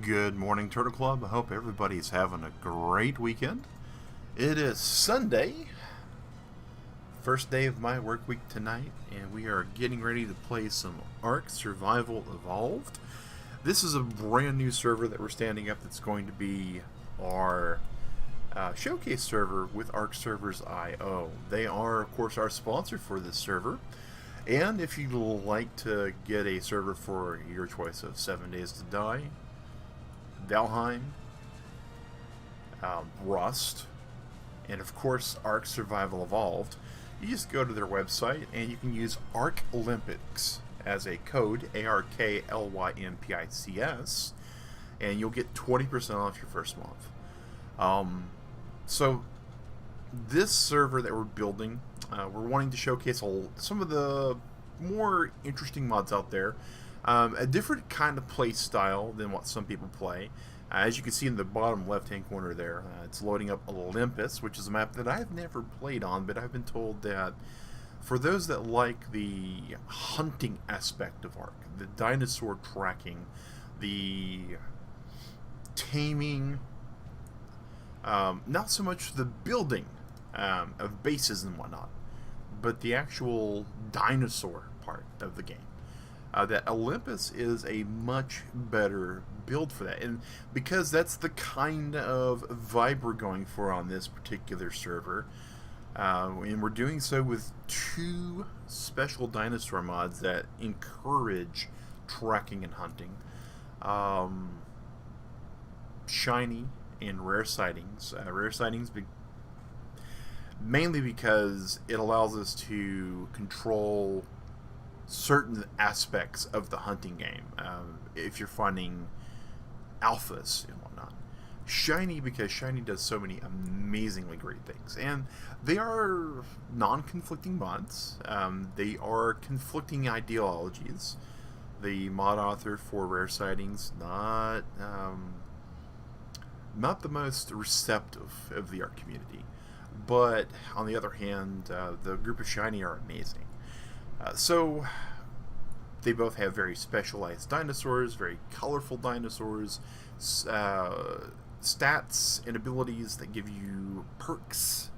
Good morning, Turtle Club. I hope everybody's having a great weekend. It is Sunday, first day of my work week tonight, and we are getting ready to play some Ark Survival Evolved. This is a brand new server that we're standing up that's going to be our showcase server with Ark Servers IO. They are, of course, our sponsor for this server. And if you'd like to get a server for your choice of 7 Days to Die, Valheim, Rust, and of course Ark Survival Evolved, you just go to their website and you can use Ark Olympics as a code, ARKLYMPICS, and you'll get 20% off your first month. So this server that we're building, we're wanting to showcase some of the more interesting mods out there. A different kind of play style than what some people play. As you can see in the bottom left-hand corner there, it's loading up Olympus, which is a map that I've never played on, but I've been told that for those that like the hunting aspect of Ark, the dinosaur tracking, the taming, not so much the building of bases and whatnot, but the actual dinosaur part of the game. That Olympus is a much better build for that. And because that's the kind of vibe we're going for on this particular server, and we're doing so with two special dinosaur mods that encourage tracking and hunting. Shiny and rare sightings. Rare sightings mainly because it allows us to control certain aspects of the hunting game, if you're finding alphas and whatnot. Shiny because Shiny does so many amazingly great things, and they are non-conflicting mods. They are conflicting ideologies. The mod author for rare sightings not the most receptive of the Ark community, but on the other hand, the group of Shiny are amazing. So they both have very specialized dinosaurs, very colorful dinosaurs, stats and abilities that give you perks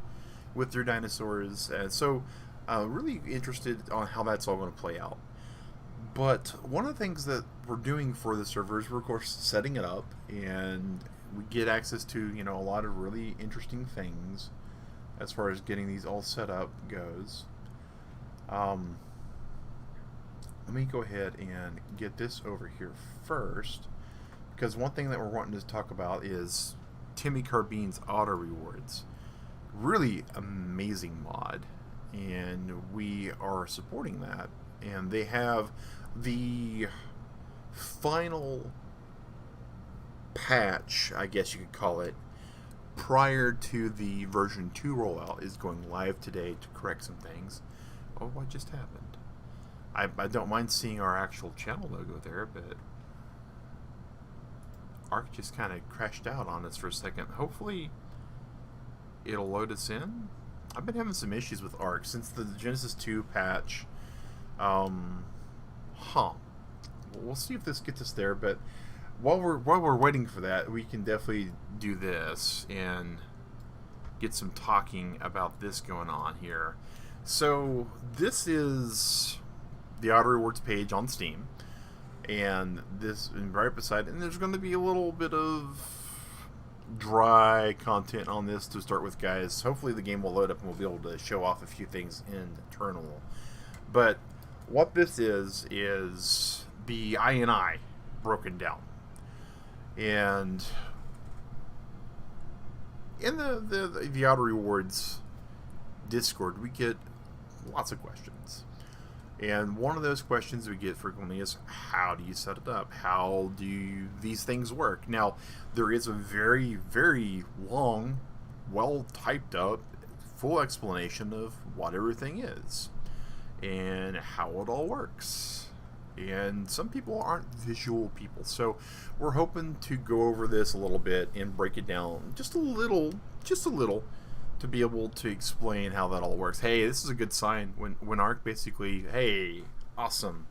with their dinosaurs. So really interested on how that's all going to play out. But one of the things that we're doing for the server is we're of course setting it up, and we get access to a lot of really interesting things as far as getting these all set up goes. Let me go ahead and get this over here first, because one thing that we're wanting to talk about is Timmy Carbine's auto rewards. Really amazing mod, and we are supporting that. And they have the final patch, I guess you could call it, prior to the version 2 rollout is going live today to correct some things. Oh, what just happened? I don't mind seeing our actual channel logo there, but Ark just kind of crashed out on us for a second. Hopefully it'll load us in. I've been having some issues with Ark since the Genesis 2 patch. We'll see if this gets us there, but while we're waiting for that, we can definitely do this and get some talking about this going on here. So this is the auto rewards page on Steam, and this right beside, and there's going to be a little bit of dry content on this to start with, guys. Hopefully the game will load up and we'll be able to show off a few things internal. But what this is the INI broken down, and in the auto rewards Discord we get lots of questions. And one of those questions we get frequently is, how do you set it up? How do these things work? Now, there is a very, very long, well typed up, full explanation of what everything is and how it all works. And some people aren't visual people, so we're hoping to go over this a little bit and break it down just a little, to be able to explain how that all works. Hey, this is a good sign when Ark basically, hey, awesome.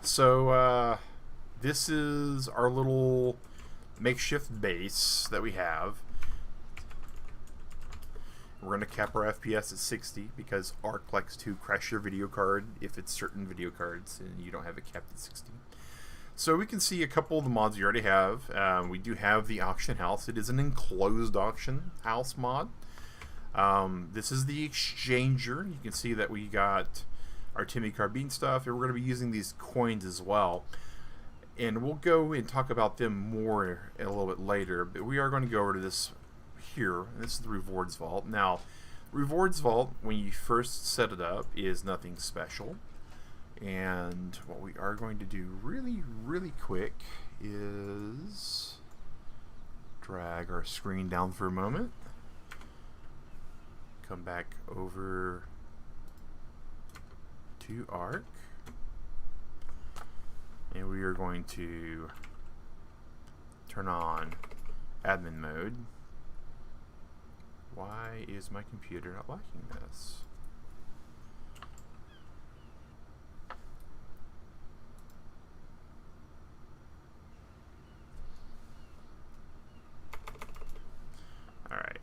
So this is our little makeshift base that we have. We're going to cap our FPS at 60 because Arc likes to crash your video card if it's certain video cards and you don't have it capped at 60. So we can see a couple of the mods we already have. We do have the auction house. It is an enclosed auction house mod. This is the exchanger. You can see that we got our Timmy Carbine stuff, and we're going to be using these coins as well. And we'll go and talk about them more a little bit later, but we are going to go over to this here. This is the rewards vault. Now, rewards vault, when you first set it up, is nothing special. And what we are going to do really quick is drag our screen down for a moment. Come back over to Arc. And we are going to turn on admin mode. Why is my computer not liking this? Alright.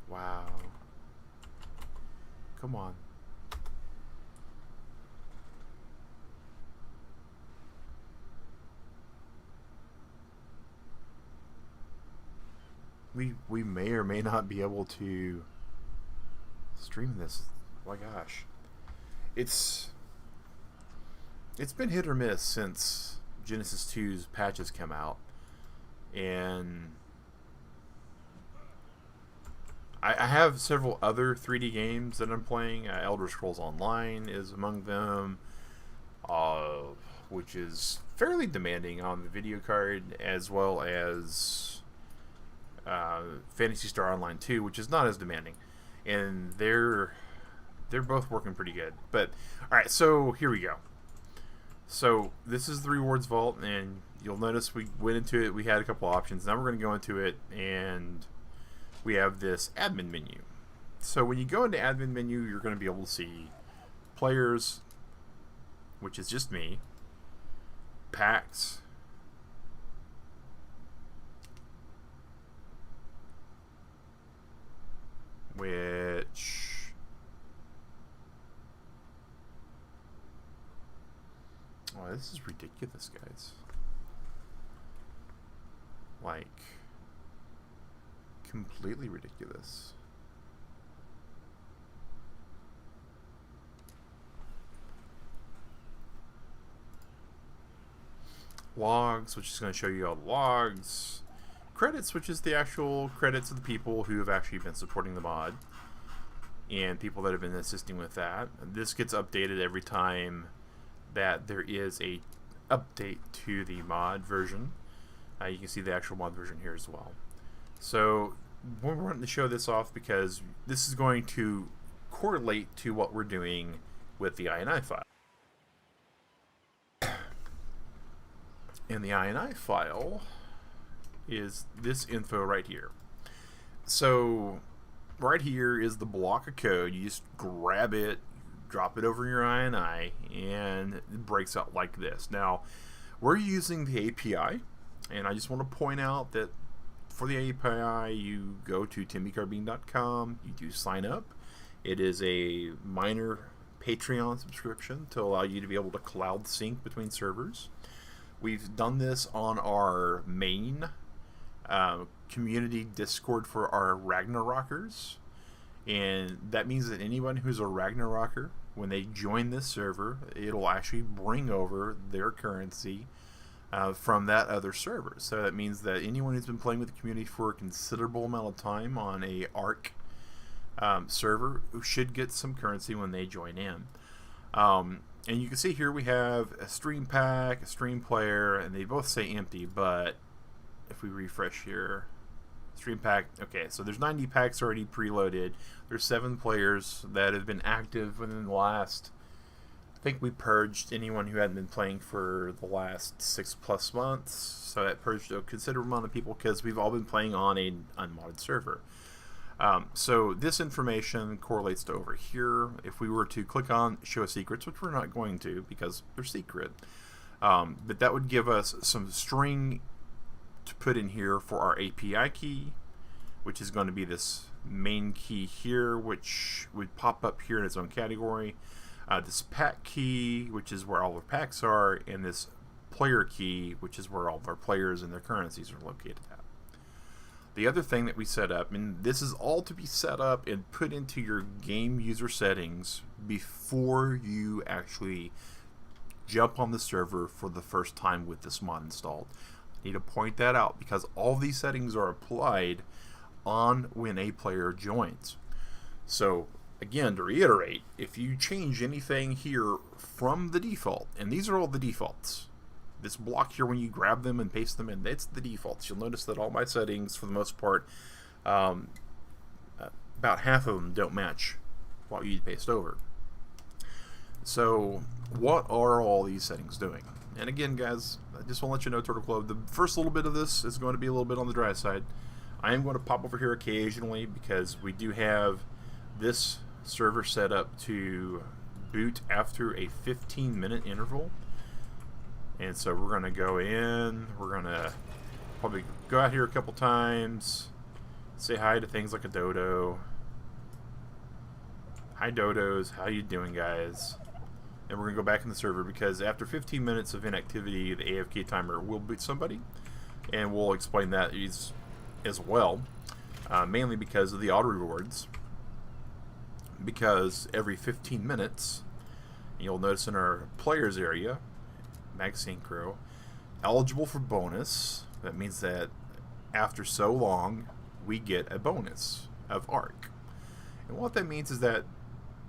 Wow. Come on. We may or may not be able to stream this. Oh my gosh. It's been hit or miss since Genesis 2's patches come out. And I have several other 3D games that I'm playing. Elder Scrolls Online is among them, which is fairly demanding on the video card, as well as Phantasy Star Online 2, which is not as demanding. And they're both working pretty good. But alright, so here we go. So this is the rewards vault, and you'll notice we went into it, we had a couple options. Now we're going to go into it, and we have this admin menu. So when you go into admin menu, you're going to be able to see players, which is just me, packs, which oh, this is ridiculous, guys. Like, completely ridiculous. Logs, which is going to show you all the logs. Credits, which is the actual credits of the people who have actually been supporting the mod and people that have been assisting with that. This gets updated every time that there is a update to the mod version. You can see the actual mod version here as well. So we're wanting to show this off because this is going to correlate to what we're doing with the INI file. And the INI file is this info right here. So right here is the block of code. You just grab it, drop it over your INI, and it breaks out like this. Now, we're using the API, and I just want to point out that for the API, you go to timmycarbine.com, you do sign up. It is a minor Patreon subscription to allow you to be able to cloud sync between servers. We've done this on our main community Discord for our Ragnarokers, and that means that anyone who's a Ragnaroker, when they join this server, it'll actually bring over their currency from that other server. So that means that anyone who's been playing with the community for a considerable amount of time on a ARC server should get some currency when they join in. And you can see here we have a stream pack, a stream player, and they both say empty, but if we refresh here, stream pack, okay, so there's 90 packs already preloaded. There's 7 players that have been active within the last, I think we purged anyone who hadn't been playing for the last 6+ months, so that purged a considerable amount of people because we've all been playing on an unmodded server. So this information correlates to over here. If we were to click on show secrets, which we're not going to because they're secret, but that would give us some string to put in here for our API key, which is going to be this main key here, which would pop up here in its own category. This pack key, which is where all our packs are, and this player key, which is where all of our players and their currencies are located at. The other thing that we set up, and this is all to be set up and put into your game user settings before you actually jump on the server for the first time with this mod installed. I need to point that out because all these settings are applied on when a player joins. So again, to reiterate, if you change anything here from the default, and these are all the defaults, this block here, when you grab them and paste them in, that's the defaults. You'll notice that all my settings, for the most part, about half of them don't match what you paste over. So what are all these settings doing? And again, guys, I just want to let you know, Turtle Club, the first little bit of this is going to be a little bit on the dry side. I am going to pop over here occasionally because we do have this server set up to boot after a 15-minute interval. And so we're going to go in, we're going to probably go out here a couple times, say hi to things like a dodo. Hi dodos, how you doing, guys? And we're going to go back in the server because after 15 minutes of inactivity, the AFK timer will boot somebody. And we'll explain that as well, mainly because of the auto rewards. Because every 15 minutes, you'll notice in our players area, Mag Synchro, eligible for bonus. That means that after so long, we get a bonus of ARC. And what that means is that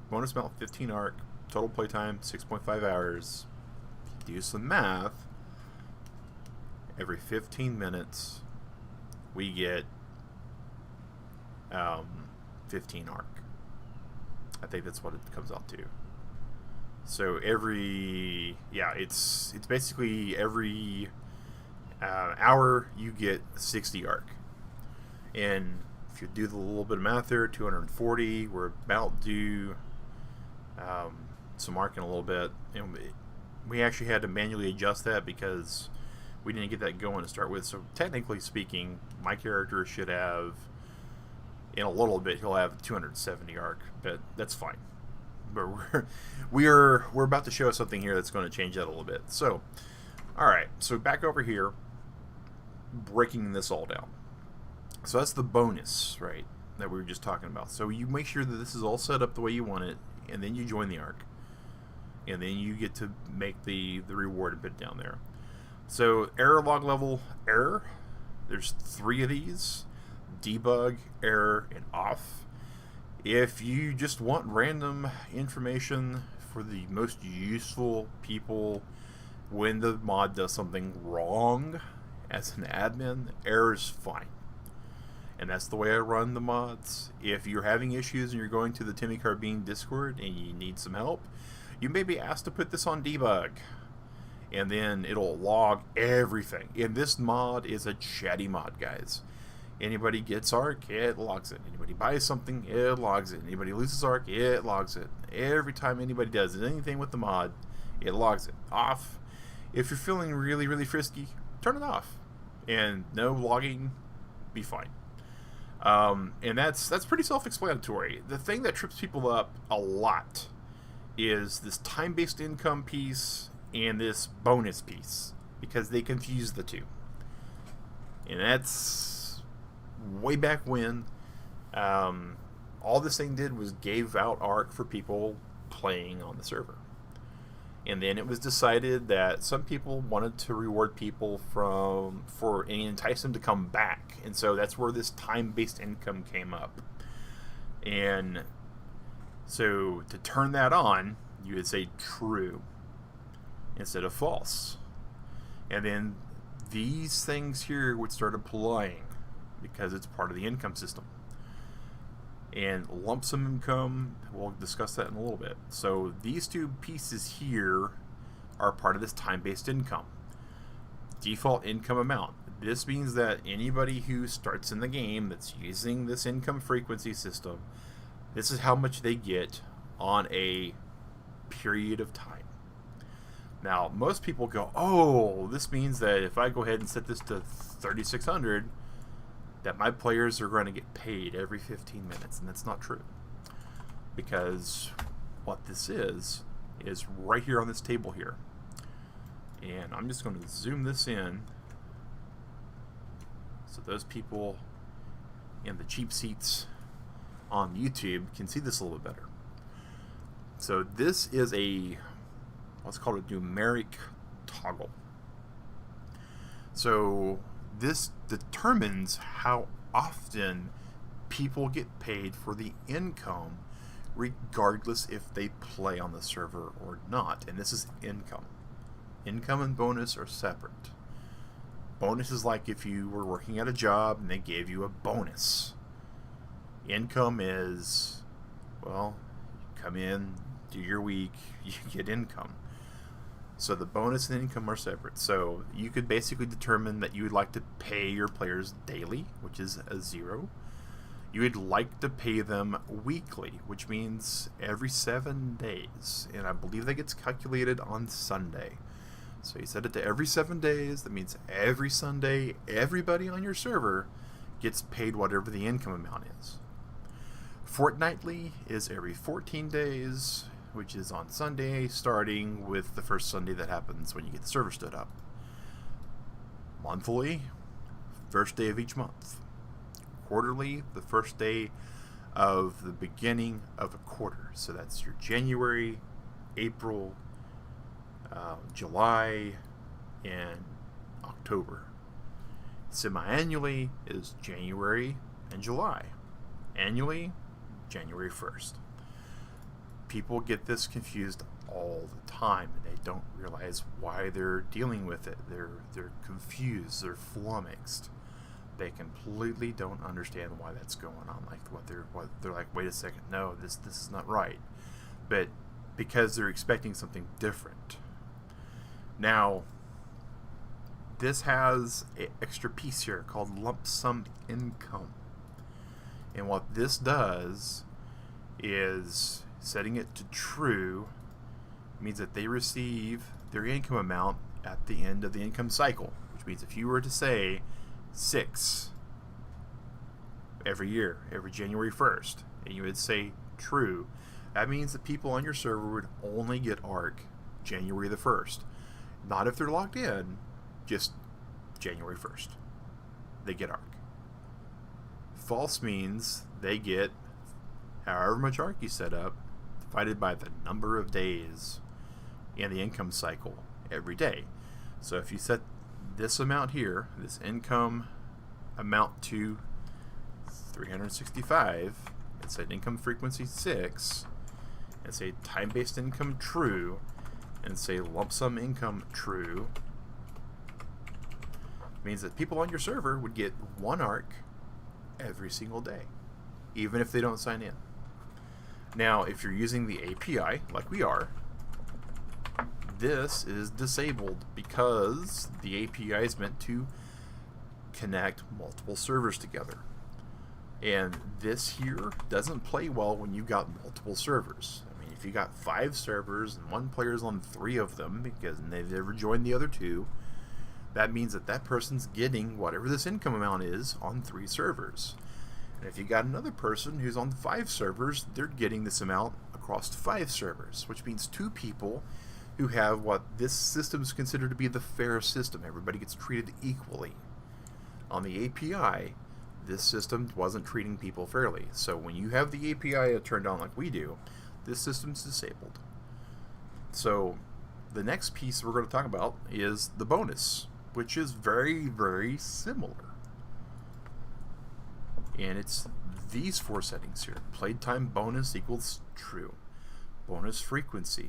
bonus amount 15 ARC, total playtime 6.5 hours. Do some math. Every 15 minutes, we get 15 ARC. I think that's what it comes out to. So it's basically every hour you get 60 ARC. And if you do the little bit of math there, 240, we're about due some ARC in a little bit. And we actually had to manually adjust that because we didn't get that going to start with. So technically speaking, my character should have, in a little bit, he'll have 270 ARC, but that's fine. But we're about to show something here that's going to change that a little bit. So, all right. So back over here, breaking this all down. So that's the bonus, right, that we were just talking about. So you make sure that this is all set up the way you want it, and then you join the ARC, and then you get to make the reward and put it down there. So error log level error. There's 3 of these: debug, error, and off. If you just want random information for the most useful people when the mod does something wrong as an admin, error's fine. And that's the way I run the mods. If you're having issues and you're going to the Timmy Carbine Discord and you need some help, you may be asked to put this on debug. And then it'll log everything. And this mod is a chatty mod, guys. Anybody gets ARC, it logs it. Anybody buys something, it logs it. Anybody loses ARC, it logs it. Every time anybody does anything with the mod, it logs it. Off. If you're feeling really, really frisky, turn it off. And no logging, be fine. And that's pretty self-explanatory. The thing that trips people up a lot is this time-based income piece and this bonus piece, because they confuse the two. And that's way back when. All this thing did was gave out ARC for people playing on the server. And then it was decided that some people wanted to reward people and entice them to come back. And so that's where this time-based income came up. And so to turn that on, you would say true instead of false. And then these things here would start applying because it's part of the income system. And lump sum income, we'll discuss that in a little bit. So these two pieces here are part of this time-based income. Default income amount. This means that anybody who starts in the game that's using this income frequency system, this is how much they get on a period of time. Now, most people go, oh, this means that if I go ahead and set this to 3,600, that my players are going to get paid every 15 minutes. And that's not true. Because what this is right here on this table here. And I'm just going to zoom this in so those people in the cheap seats on YouTube can see this a little bit better. So this is what's called a numeric toggle. So this determines how often people get paid for the income, regardless if they play on the server or not. And this is income. Income and bonus are separate. Bonus is like if you were working at a job and they gave you a bonus. Income is, well, you come in, do your week, you get income. So the bonus and income are separate. So you could basically determine that you would like to pay your players daily, which is a 0. You would like to pay them weekly, which means every 7 days. And I believe that gets calculated on Sunday. So you set it to every 7 days. That means every Sunday, everybody on your server gets paid whatever the income amount is. Fortnightly is every 14 days, which is on Sunday, starting with the first Sunday that happens when you get the server stood up. Monthly, first day of each month. Quarterly, the first day of the beginning of a quarter. So that's your January, April, July, and October. Semi-annually is January and July. Annually, January 1st. People get this confused all the time, and they don't realize why they're dealing with it. They're confused. They're flummoxed. They completely don't understand why that's going on. Like what they're like. Wait a second. No, this is not right. But because they're expecting something different. Now, this has an extra piece here called lump sum income. And what this does is setting it to true means that they receive their income amount at the end of the income cycle, which means if you were to say 6 every year, every January 1st, and you would say true, that means that people on your server would only get ARC January the 1st. Not if they're logged in, just January 1st. They get ARC. False means they get however much ARC you set up, divided by the number of days in the income cycle every day. So if you set this amount here, this income amount to 365, and set income frequency 6, and say time-based income true, and say lump sum income true, means that people on your server would get 1 ARC every single day, even if they don't sign in. Now, if you're using the API, like we are, this is disabled because the API is meant to connect multiple servers together. And this here doesn't play well when you've got multiple servers. I mean, if you got 5 servers and one player's on 3 of them because they've never joined the other 2, that means that that person's getting whatever this income amount is on 3 servers. And if you got another person who's on 5 servers, they're getting this amount across 5 servers, which means 2 people who have what this system is considered to be the fair system. Everybody gets treated equally. On the API, this system wasn't treating people fairly. So when you have the API turned on like we do, this system's disabled. So the next piece we're going to talk about is the bonus, which is very, very similar. And it's these 4 settings here. Playtime bonus equals true. Bonus frequency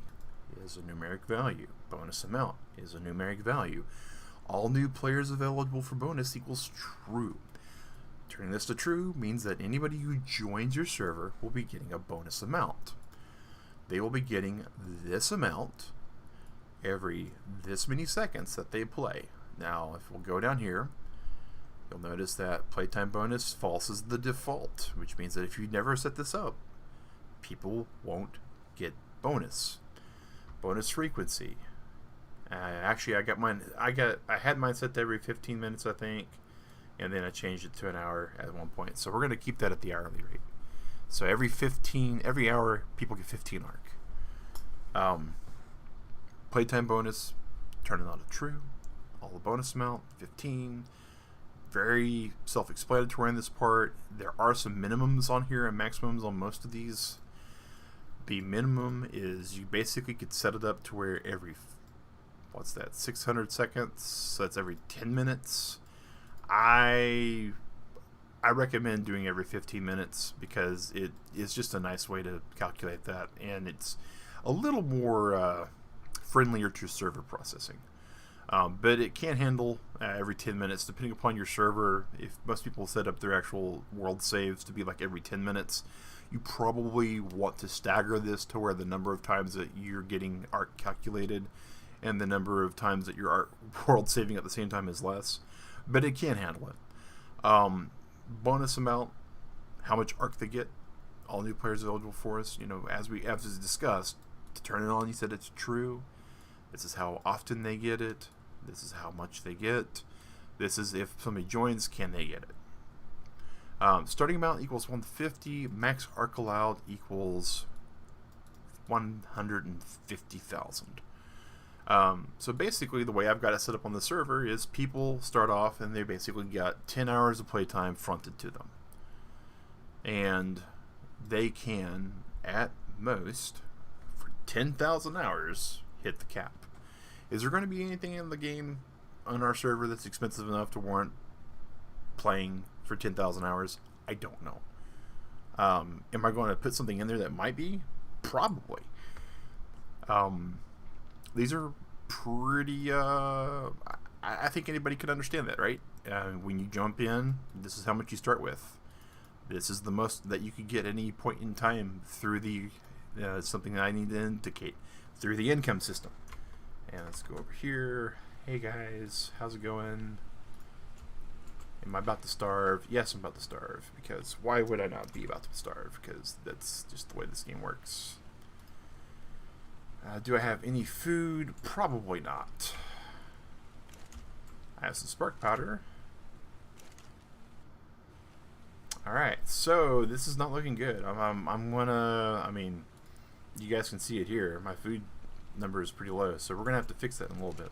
is a numeric value. Bonus amount is a numeric value. All new players available for bonus equals true. Turning this to true means that anybody who joins your server will be getting a bonus amount. They will be getting this amount every this many seconds that they play. Now, if we'll go down here, you'll notice that playtime bonus false is the default, which means that if you never set this up, people won't get bonus. Bonus frequency. Actually, I had mine set to every 15 minutes, I think, and then I changed it to an hour at one point. So we're going to keep that at the hourly rate. So every hour, people get 15 arc. Playtime bonus, turn it on to true. All the bonus amount, 15. Very self-explanatory in this part. There are some minimums on here and maximums on most of these. The minimum is you basically could set it up to where every, 600 seconds, so that's every 10 minutes. I recommend doing every 15 minutes because it is just a nice way to calculate that, and it's a little more friendlier to server processing. But it can handle every 10 minutes depending upon your server. If most people set up their actual world saves to be like every 10 minutes, you probably want to stagger this to where the number of times that you're getting arc calculated and the number of times that your world saving at the same time is less. But it can handle it. Bonus amount, how much arc they get. All new players are eligible for us. As we discussed, to turn it on, you said it's true. This is how often they get it. This is how much they get. This is if somebody joins, can they get it? Starting amount equals 150. Max arc allowed equals 150,000. So basically, the way I've got it set up on the server is people start off and they basically got 10 hours of playtime fronted to them. And they can, at most, for 10,000 hours, hit the cap. Is there going to be anything in the game on our server that's expensive enough to warrant playing for 10,000 hours? I don't know. Am I going to put something in there that might be? Probably. These are pretty... I think anybody could understand that, right? When you jump in, this is how much you start with. This is the most that you could get any point in time through the... something that I need to indicate. Through the income system. And let's go over here. Hey guys, how's it going? Am I about to starve? Yes, I'm about to starve. Because why would I not be about to starve? Because that's just the way this game works. Do I have any food? Probably not. I have some spark powder. Alright, so this is not looking good. I'm gonna... I mean, you guys can see it here. My food number is pretty low, so we're gonna have to fix that in a little bit.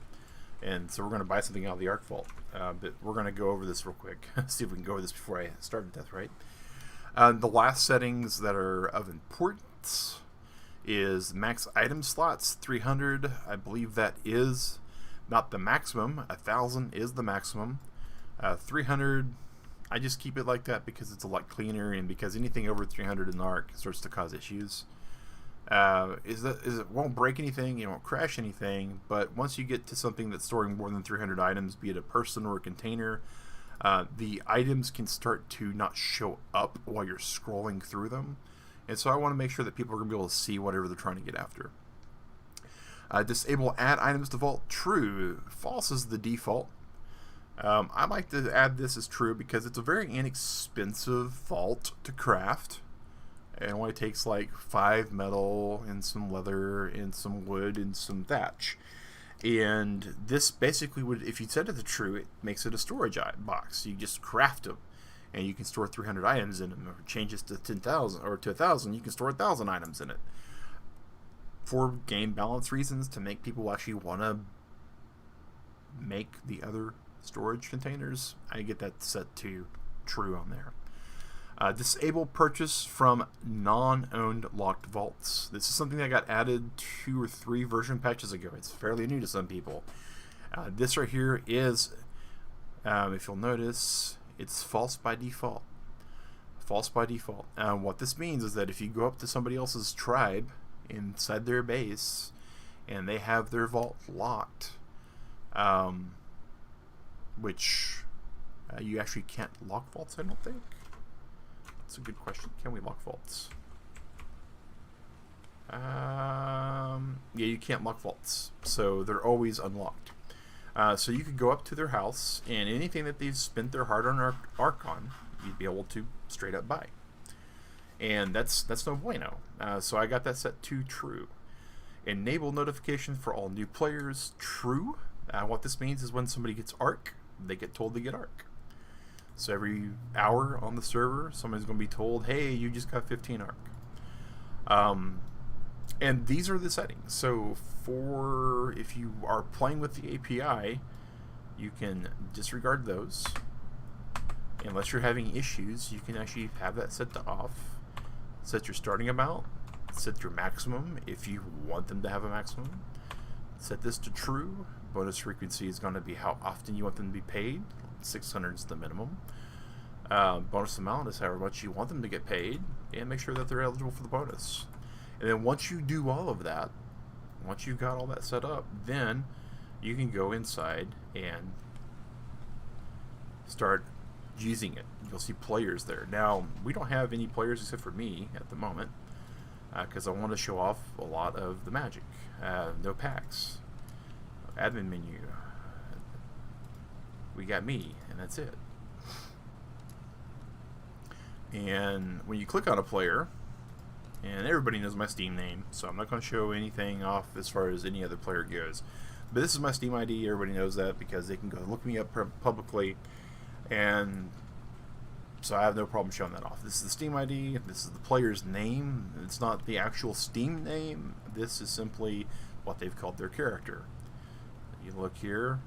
And so we're gonna buy something out of the arc vault. But we're gonna go over this real quick. See if we can go over this before I starve to death, right? The last settings that are of importance is max item slots, 300. I believe that is not the maximum. 1,000 is the maximum. 300, I just keep it like that because it's a lot cleaner, and because anything over 300 in the arc starts to cause issues. It won't break anything, it won't crash anything, but once you get to something that's storing more than 300 items, be it a person or a container, the items can start to not show up while you're scrolling through them. And so I want to make sure that people are going to be able to see whatever they're trying to get after. Disable add items to vault, true. False is the default. I like to add this as true because it's a very inexpensive vault to craft. It only takes like 5 metal and some leather and some wood and some thatch. And this basically would, if you set it to true, it makes it a storage box. You just craft them, and you can store 300 items in them. Or change this to 10,000 or to 1,000, you can store 1,000 items in it. For game balance reasons, to make people actually want to make the other storage containers, I get that set to true on there. Disable purchase from non-owned locked vaults. This is something that got added 2 or 3 version patches ago. It's fairly new to some people. This right here is, if you'll notice, it's false by default. False by default. What this means is that if you go up to somebody else's tribe inside their base and they have their vault locked, which you actually can't lock vaults, I don't think. That's a good question. Can we lock vaults? Yeah, you can't lock vaults, so they're always unlocked. So you could go up to their house, and anything that they've spent their hard-earned arc on, you'd be able to straight up buy. And that's no bueno. So I got that set to true. Enable notification for all new players, true. What this means is when somebody gets arc, they get told they get arc. So every hour on the server, somebody's going to be told, hey, you just got 15 arc. And these are the settings. So for if you are playing with the API, you can disregard those. Unless you're having issues, you can actually have that set to off. Set your starting amount. Set your maximum if you want them to have a maximum. Set this to true. Bonus frequency is going to be how often you want them to be paid. 600 is the minimum. Bonus amount is however much you want them to get paid, and make sure that they're eligible for the bonus. And then once you do all of that, once you've got all that set up, then you can go inside and start using it. You'll see players there. Now, we don't have any players except for me at the moment, because I want to show off a lot of the magic. No packs. Admin menu. We got me, and that's it. And when you click on a player, and everybody knows my Steam name, so I'm not going to show anything off as far as any other player goes. But this is my Steam ID. Everybody knows that because they can go look me up publicly, and so I have no problem showing that off. This is the Steam ID. This is the player's name. It's not the actual Steam name. This is simply what they've called their character. You look here.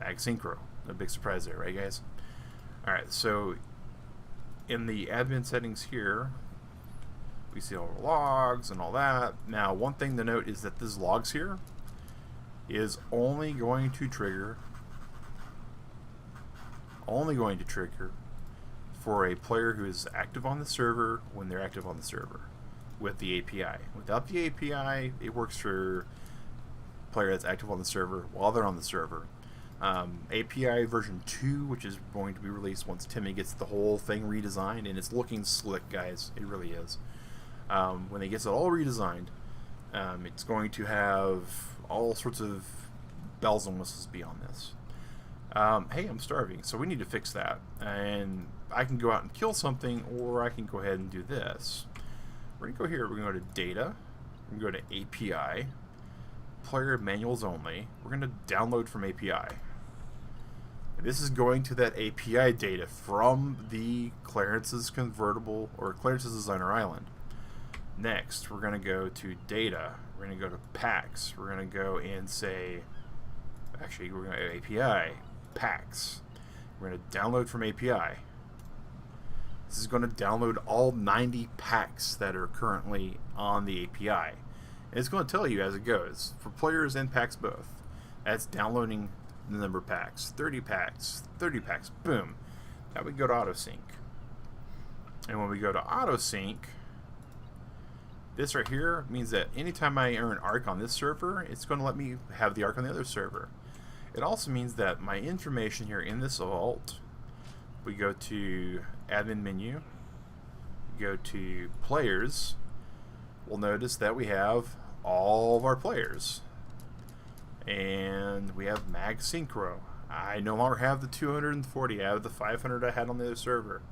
Mag Synchro. No big surprise there, right, guys? Alright, so in the admin settings here, we see all the logs and all that. Now, one thing to note is that this logs here is only going to trigger for a player who is active on the server when they're active on the server with the API. Without the API, it works for a player that's active on the server while they're on the server. API version 2, which is going to be released once Timmy gets the whole thing redesigned, and it's looking slick, guys. It really is. When he gets it all redesigned, it's going to have all sorts of bells and whistles beyond this. Hey, I'm starving, so we need to fix that. And I can go out and kill something, or I can go ahead and do this. We're going to go here. We're going to go to Data. We're going to go to API. Player manuals only. We're going to download from API. This is going to that API data from the Clarence's convertible or Clarence's Designer Island. Next, we're going to go to data. We're going to go to packs. We're going to go and say, actually, we're going to API packs. We're going to download from API. This is going to download all 90 packs that are currently on the API. And it's going to tell you as it goes for players and packs both. That's downloading the number of packs. 30 packs, 30 packs, boom. Now we go to autosync. And when we go to autosync, this right here means that anytime I earn arc on this server, it's going to let me have the arc on the other server. It also means that my information here in this vault, we go to admin menu, go to players, we'll notice that we have all of our players. And we have Mag Synchro. I no longer have the 240. I have the 500 I had on the other server.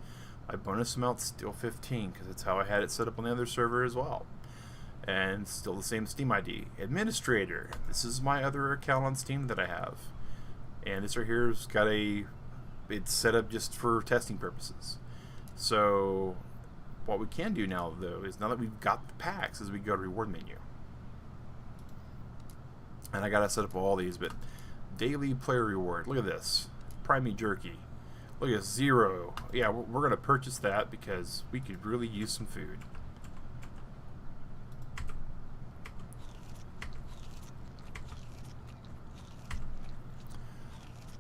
My bonus amount's still 15 because that's how I had it set up on the other server as well. And still the same Steam ID. Administrator. This is my other account on Steam that I have. And this right here has got it's set up just for testing purposes. So what we can do now, though, is now that we've got the packs, is we go to reward menu. And I gotta set up all these, but daily player reward. Look at this. Prime meat jerky. Look at 0. Yeah, we're gonna purchase that because we could really use some food.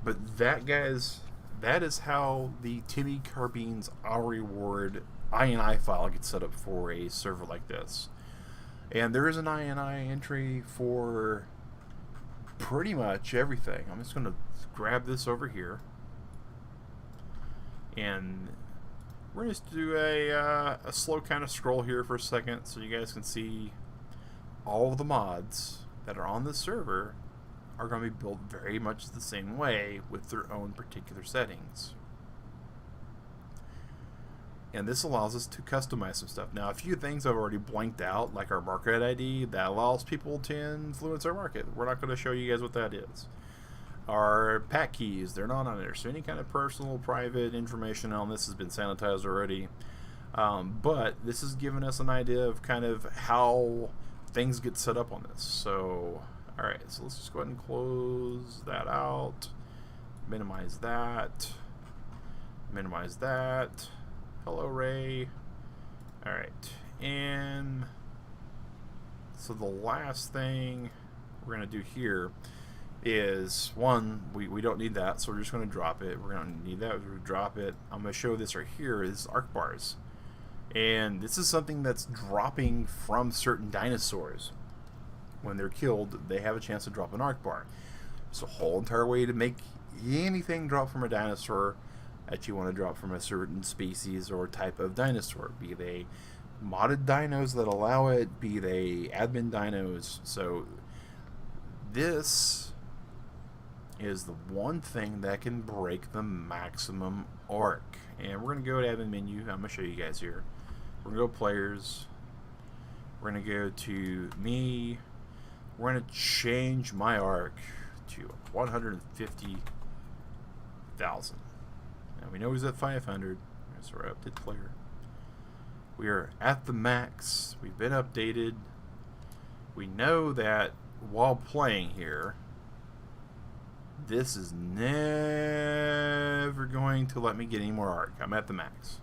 But that, guys, that is how the Timmy Carbine's auto reward INI file gets set up for a server like this. And there is an INI entry for pretty much everything. I'm just going to grab this over here, and we're going to just do a slow kind of scroll here for a second so you guys can see all of the mods that are on this server are going to be built very much the same way with their own particular settings. And this allows us to customize some stuff. Now, a few things I've already blanked out, like our market ID, that allows people to influence our market. We're not going to show you guys what that is. Our pack keys, they're not on there. So any kind of personal, private information on this has been sanitized already. But this has given us an idea of kind of how things get set up on this. So, alright, so let's just go ahead and close that out. Minimize that. Minimize that. Hello, Ray. Alright, and so the last thing we're going to do here is, one, we don't need that, so we're just going to drop it. We're going to need that, we're going to drop it. I'm going to show this right here is arc bars. And this is something that's dropping from certain dinosaurs. When they're killed, they have a chance to drop an arc bar. It's a whole entire way to make anything drop from a dinosaur that you want to drop from a certain species or type of dinosaur, be they modded dinos that allow it, be they admin dinos. So this is the one thing that can break the maximum arc. And we're going to go to admin menu. I'm going to show you guys here. We're going to go players. We're going to go to me. We're going to change my arc to 150,000. Now we know he's at 500. That's our updated player. We are at the max. We've been updated. We know that while playing here, this is never going to let me get any more arc. I'm at the max.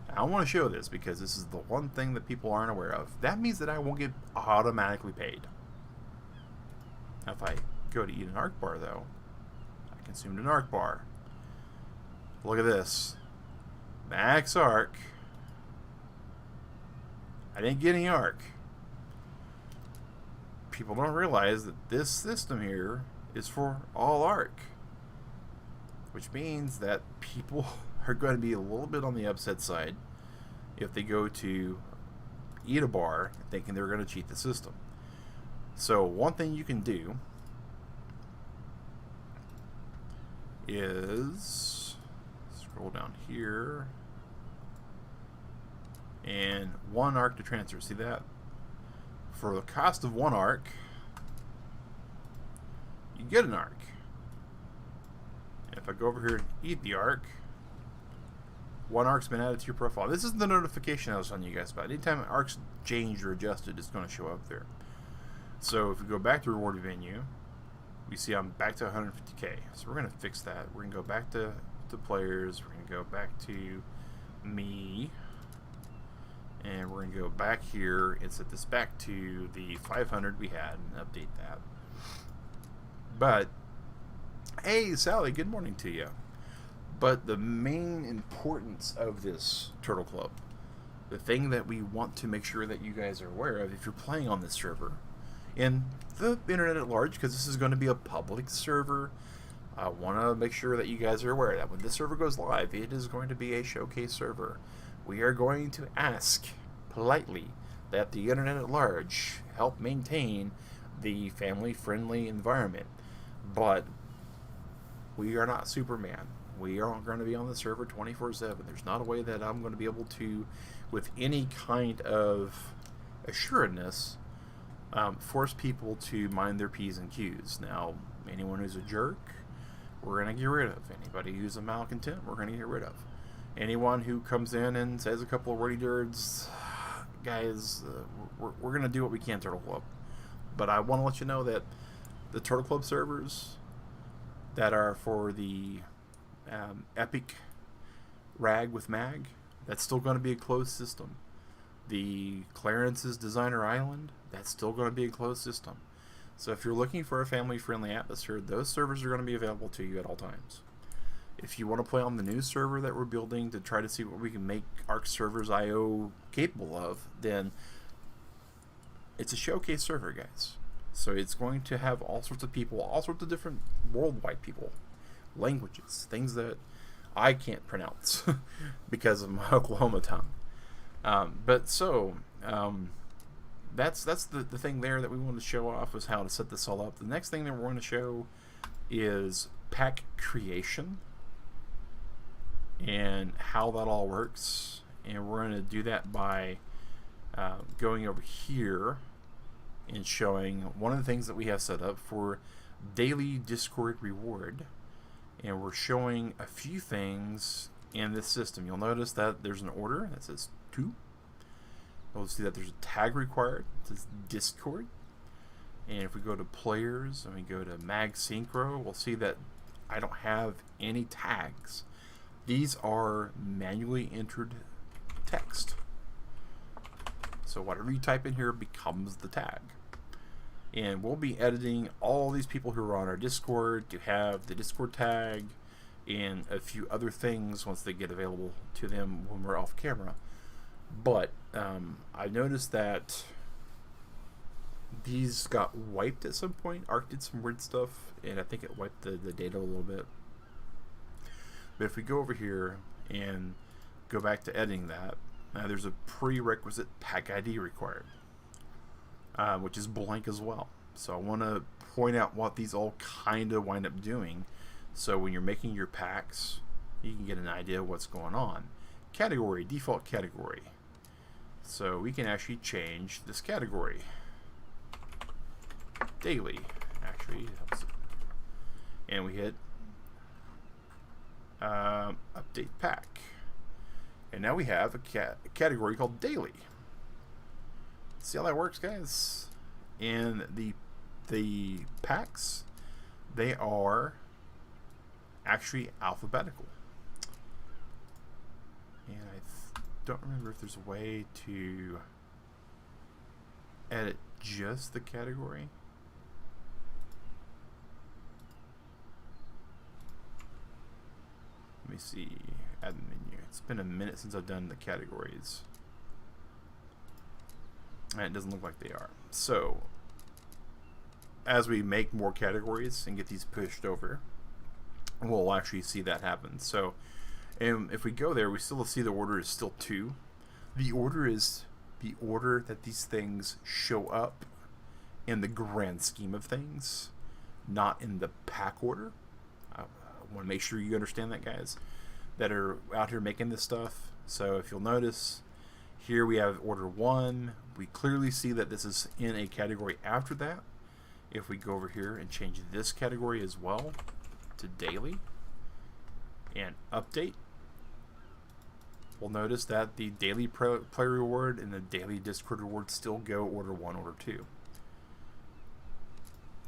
Now, I want to show this because this is the one thing that people aren't aware of. That means that I won't get automatically paid. Now, if I go to eat an arc bar, though, I consumed an arc bar. Look at this. Max arc. I didn't get any arc. People don't realize that this system here is for all arc. Which means that people are going to be a little bit on the upset side if they go to eat a bar thinking they're going to cheat the system. So one thing you can do is scroll down here and one arc to transfer. See that? For the cost of one arc, you get an arc. And if I go over here and eat the arc, one arc's been added to your profile. This is the notification I was telling you guys about. Anytime arc's changed or adjusted, it's going to show up there. So if we go back to reward menu, we see I'm back to 150k. So we're going to fix that. We're going to go back to players. We're going to go back to me. And we're going to go back here and set this back to the 500 we had and update that. But, hey, Sally, good morning to you. But the main importance of this Turtle Club, the thing that we want to make sure that you guys are aware of if you're playing on this server, and the internet at large, because this is going to be a public server, I want to make sure that you guys are aware that when this server goes live, it is going to be a showcase server. We are going to ask politely that the internet at large help maintain the family-friendly environment. But we are not Superman. We aren't going to be on the server 24/7. There's not a way that I'm going to be able to, with any kind of assuredness, force people to mind their P's and Q's. Now, anyone who's a jerk, we're going to get rid of. Anybody who's a malcontent, we're going to get rid of. Anyone who comes in and says a couple of wordy words, guys, we're going to do what we can, Turtle Club. But I want to let you know that the Turtle Club servers that are for the Epic Rag with Mag, that's still going to be a closed system. The Clarence's Designer Island, that's still going to be a closed system. So if you're looking for a family-friendly atmosphere, those servers are going to be available to you at all times. If you want to play on the new server that we're building to try to see what we can make Arc Servers IO capable of, then it's a showcase server, guys. So it's going to have all sorts of people, all sorts of different worldwide people, languages, things that I can't pronounce because of my Oklahoma tongue. that's the thing there that we wanted to show off, was how to set this all up. The next thing that we're going to show is pack creation and how that all works. And we're going to do that by going over here and showing one of the things that we have set up for daily Discord reward. And we're showing a few things in this system. You'll notice that there's an order that says 2. You'll see that there's a tag required. It says Discord. And if we go to players and we go to mag synchro, we'll see that I don't have any tags. These are manually entered text. So whatever you type in here becomes the tag. And we'll be editing all these people who are on our Discord to have the Discord tag and a few other things once they get available to them when we're off camera. But I noticed that these got wiped at some point. Arc did some weird stuff, and I think it wiped the data a little bit. But if we go over here and go back to editing that, there's a prerequisite pack ID required, which is blank as well. So I want to point out what these all kind of wind up doing, so when you're making your packs, you can get an idea of what's going on. Category, default category. So we can actually change this category. Daily, actually helps. And we hit update pack. And now we have a category called daily. See how that works, guys? And the packs, they are actually alphabetical. And I don't remember if there's a way to edit just the category. Let me see, add menu. It's been a minute since I've done the categories. And it doesn't look like they are. So, as we make more categories and get these pushed over, we'll actually see that happen. So, and if we go there, we still see the order is still 2. The order is the order that these things show up in the grand scheme of things, not in the pack order. I want to make sure you understand that, guys, that are out here making this stuff. So if you'll notice, here we have order 1. We clearly see that this is in a category after that. If we go over here and change this category as well to daily and update, we'll notice that the daily player reward and the daily Discord reward still go order 1, order 2.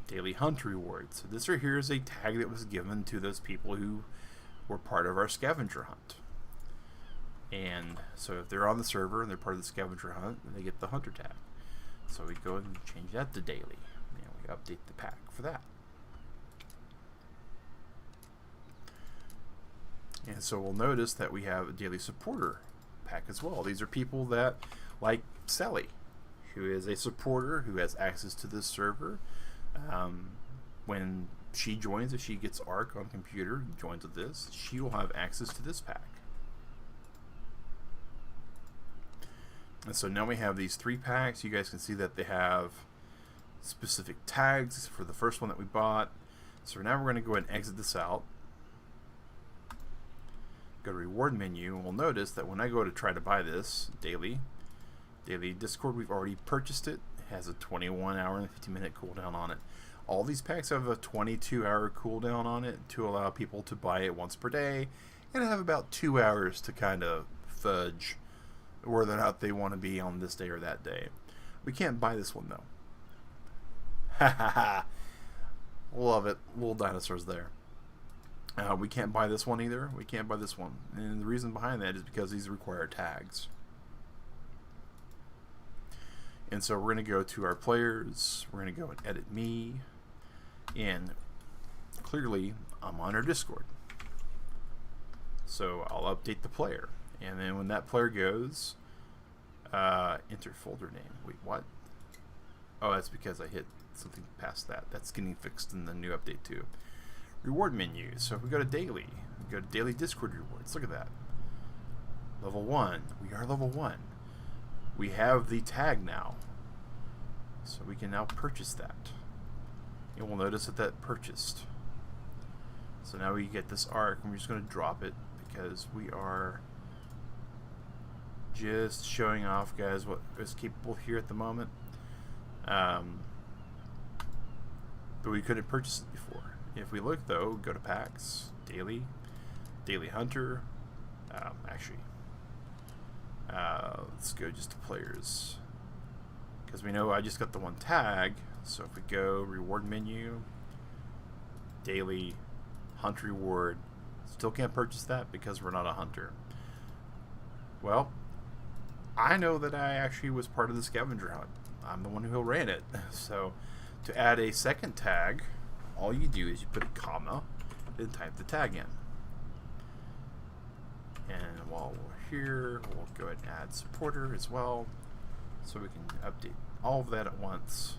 Daily hunt reward. So this right here is a tag that was given to those people who were part of our scavenger hunt. And so if they're on the server and they're part of the scavenger hunt, they get the hunter tag. So we go and change that to daily. And we update the pack for that. And so we'll notice that we have a daily supporter pack as well. These are people that, like Sally, who is a supporter who has access to this server. When she joins, if she gets ARC on computer, joins with this, she will have access to this pack. And so now we have these 3 packs. You guys can see that they have specific tags for the first one that we bought. So now we're going to go ahead and exit this out. Go to reward menu, and we'll notice that when I go to try to buy this daily Discord, we've already purchased it. It has a 21-hour and 50-minute cooldown on it. All these packs have a 22-hour cooldown on it to allow people to buy it once per day, and have about 2 hours to kind of fudge whether or not they want to be on this day or that day. We can't buy this one though. Ha ha ha! Love it. Little dinosaurs there. We can't buy this one either. We can't buy this one. And the reason behind that is because these require tags. And so we're going to go to our players. We're going to go and edit me. And clearly, I'm on our Discord. So I'll update the player. And then when that player goes, enter folder name. Wait, what? Oh, that's because I hit something past that. That's getting fixed in the new update too. Reward menu. So if we go to daily, we go to daily Discord rewards. Look at that. Level 1. We are level 1. We have the tag now. So we can now purchase that. And we'll notice that purchased. So now we get this arc, and we're just going to drop it because we are just showing off, guys, what is capable here at the moment. But we couldn't purchase it before. If we look, though, go to packs, daily hunter. Let's go just to players, because we know I just got the one tag. So if we go reward menu, daily hunt reward, still can't purchase that because we're not a hunter. Well, I know that I actually was part of the scavenger hunt. I'm the one who ran it. So to add a second tag, all you do is you put a comma, then type the tag in. And while we're here, we'll go ahead and add supporter as well, so we can update all of that at once.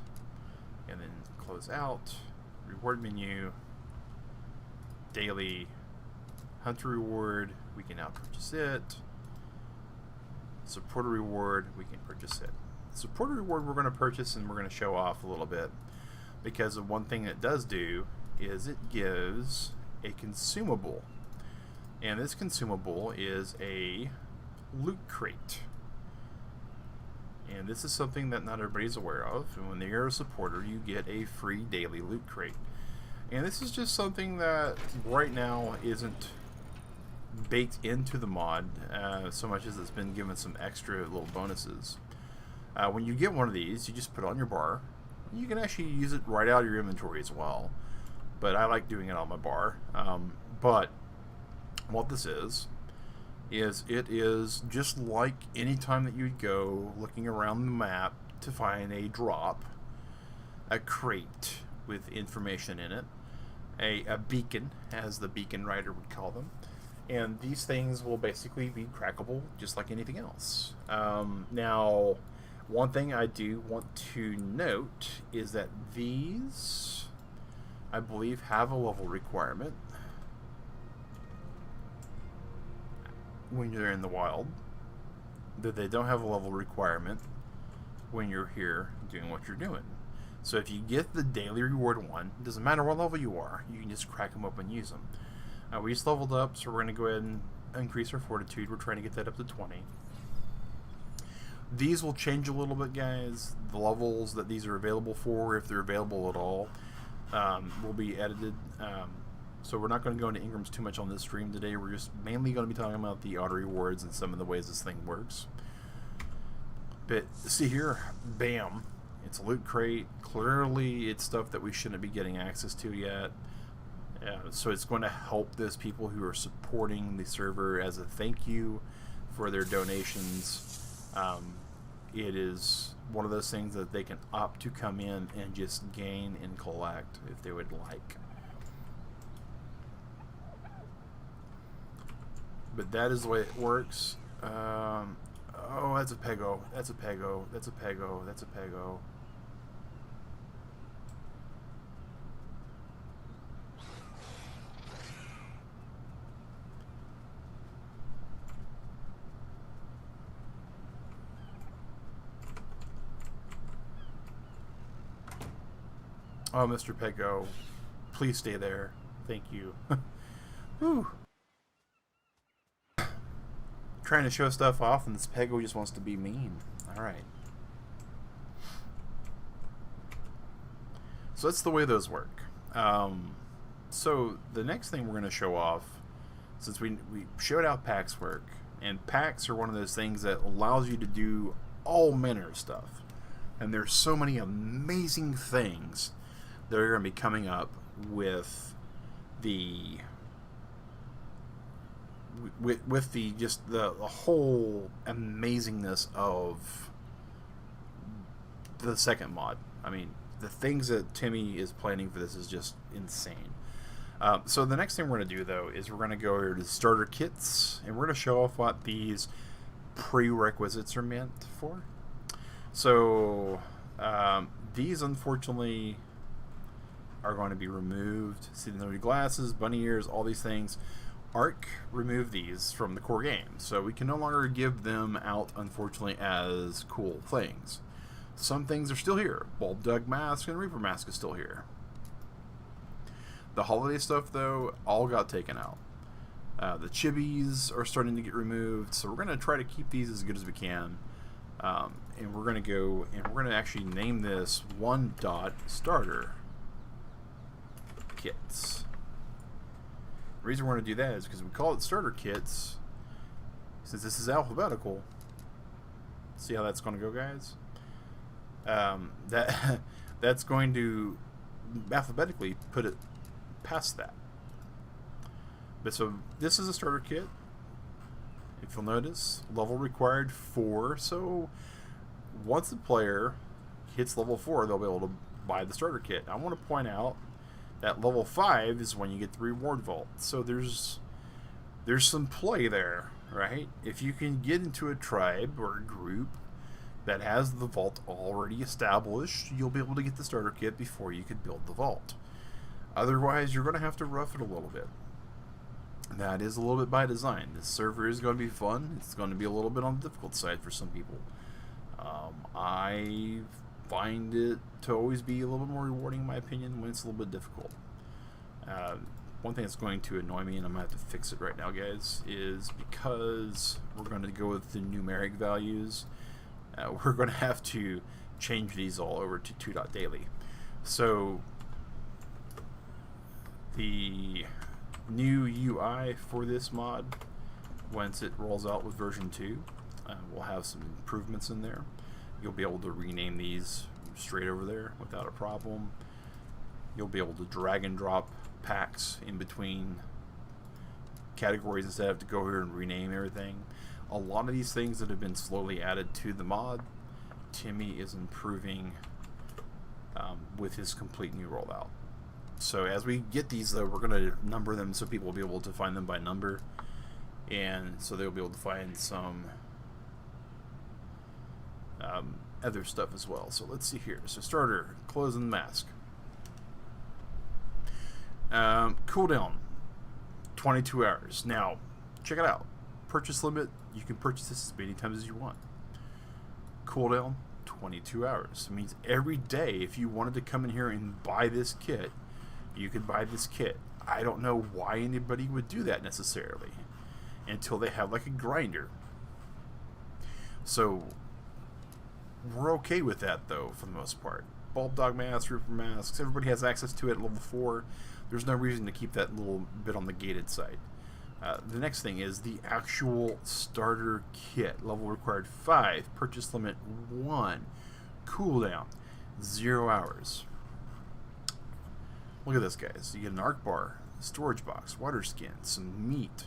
And then close out, reward menu, daily hunter reward, we can now purchase it. Supporter reward, we can purchase it. Supporter reward we're going to purchase, and we're going to show off a little bit, because the one thing it does do is it gives a consumable, and this consumable is a loot crate. And this is something that not everybody's aware of, and when you're a supporter you get a free daily loot crate. And this is just something that right now isn't baked into the mod so much as it's been given some extra little bonuses. When you get one of these, you just put it on your bar. You can actually use it right out of your inventory as well, but I like doing it on my bar. But what this is it is just like any time that you'd go looking around the map to find a drop, a crate with information in it, a beacon, as the beacon writer would call them. And these things will basically be crackable just like anything else. Now, one thing I do want to note is that these, I believe, have a level requirement when you're in the wild, that they don't have a level requirement when you're here doing what you're doing. So if you get the daily reward one, it doesn't matter what level you are, you can just crack them up and use them. We just leveled up, so we're going to go ahead and increase our fortitude. We're trying to get that up to 20. These will change a little bit, guys. The levels that these are available for, if they're available at all, will be edited. So we're not going to go into Ingrams too much on this stream today. We're just mainly going to be talking about the auto rewards and some of the ways this thing works. But see here, bam, it's a loot crate. Clearly it's stuff that we shouldn't be getting access to yet. So it's going to help those people who are supporting the server as a thank you for their donations. It is one of those things that they can opt to come in and just gain and collect if they would like. But that is the way it works. Oh, that's a pego. That's a pego. That's a pego. That's a pego. Oh, Mr. Pego, please stay there. Thank you. Whew. Trying to show stuff off, and this Pego just wants to be mean. Alright. So that's the way those work. So the next thing we're going to show off, since we showed how packs work, and packs are one of those things that allows you to do all manner of stuff. And there's so many amazing things that are going to be coming up with the just the whole amazingness of the second mod. I mean, the things that Timmy is planning for this is just insane. So the next thing we're going to do, though, is we're going to go over to starter kits, and we're going to show off what these prerequisites are meant for. So these, unfortunately, are going to be removed. See the glasses, bunny ears, all these things. Arc removed these from the core game, so we can no longer give them out, unfortunately, as cool things. Some things are still here. Bulb Dug Mask and Reaper Mask is still here. The holiday stuff, though, all got taken out. The chibis are starting to get removed, so we're going to try to keep these as good as we can. And we're going to go and we're going to actually name this starter kits. The reason we're going to do that is because we call it starter kits. Since this is alphabetical, see how that's going to go, guys? That's going to alphabetically put it past that. But so this is a starter kit. If you'll notice, level required 4. So once the player hits level 4, they'll be able to buy the starter kit. I want to point out that level 5 is when you get the reward vault. So there's some play there, right? If you can get into a tribe or a group that has the vault already established, you'll be able to get the starter kit before you could build the vault. Otherwise, you're going to have to rough it a little bit. That is a little bit by design. This server is going to be fun. It's going to be a little bit on the difficult side for some people. I find it to always be a little bit more rewarding, in my opinion, when it's a little bit difficult. One thing that's going to annoy me, and I'm going to have to fix it right now, guys, is because we're going to go with the numeric values, we're going to have to change these all over to 2.daily. So the new UI for this mod, once it rolls out with version 2, we'll have some improvements in there. You'll be able to rename these straight over there without a problem. You'll be able to drag and drop packs in between categories instead of to go here and rename everything. A lot of these things that have been slowly added to the mod, Timmy is improving with his complete new rollout. So as we get these, though, we're going to number them so people will be able to find them by number, and so they'll be able to find some other stuff as well. So let's see here. So starter, clothes and mask. Cooldown, 22 hours. Now, check it out. Purchase limit, you can purchase this as many times as you want. Cooldown, 22 hours. It means every day, if you wanted to come in here and buy this kit, you could buy this kit. I don't know why anybody would do that necessarily until they have like a grinder. So we're okay with that, though, for the most part. Bulb Dog Masks, Reaper Masks, everybody has access to it at level 4. There's no reason to keep that little bit on the gated side. The next thing is the actual starter kit. Level required 5. Purchase limit 1. Cooldown 0 hours. Look at this, guys. You get an arc bar, a storage box, water skin, some meat.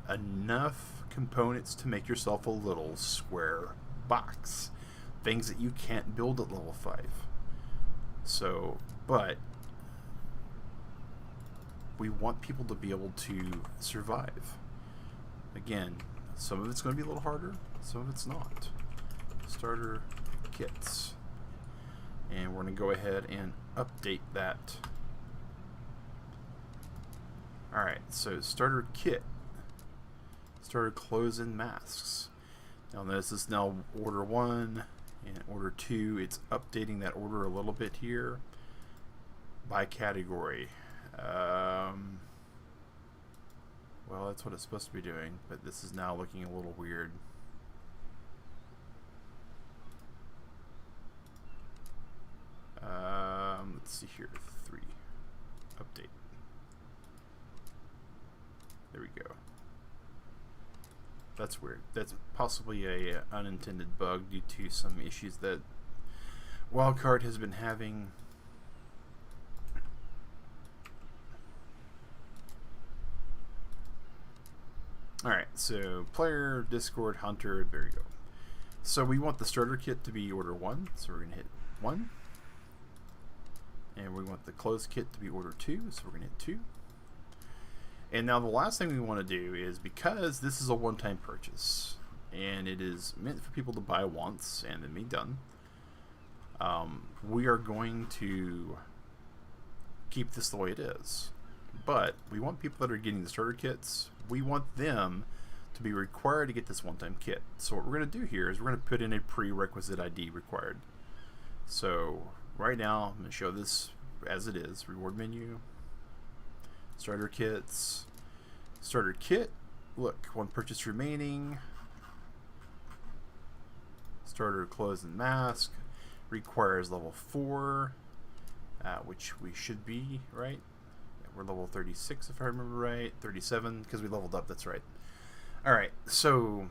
Enough components to make yourself a little square box. Things that you can't build at level 5. So, but we want people to be able to survive. Again, some of it's going to be a little harder, some of it's not. Starter kits. And we're going to go ahead and update that. Alright, so starter kit. Starter clothes and masks. Now this is now order 1 and order 2. It's updating that order a little bit here by category. Well, that's what it's supposed to be doing, but this is now looking a little weird. Let's see here, 3. Update. There we go. That's weird. That's possibly a unintended bug due to some issues that Wildcard has been having. Alright, so player, Discord, Hunter, there you go. So we want the starter kit to be order 1, so we're going to hit 1. And we want the clothes kit to be order 2, so we're going to hit 2. And now the last thing we want to do is, because this is a one-time purchase, and it is meant for people to buy once and then be done, we are going to keep this the way it is. But we want people that are getting the starter kits, we want them to be required to get this one-time kit. So what we're going to do here is we're going to put in a prerequisite ID required. So right now I'm going to show this as it is. Reward menu, starter kits, starter kit. Look, 1 purchase remaining. Starter clothes and mask requires level 4, which we should be, right? Yeah, we're level 36 if I remember right. 37 because we leveled up. That's right. All right, so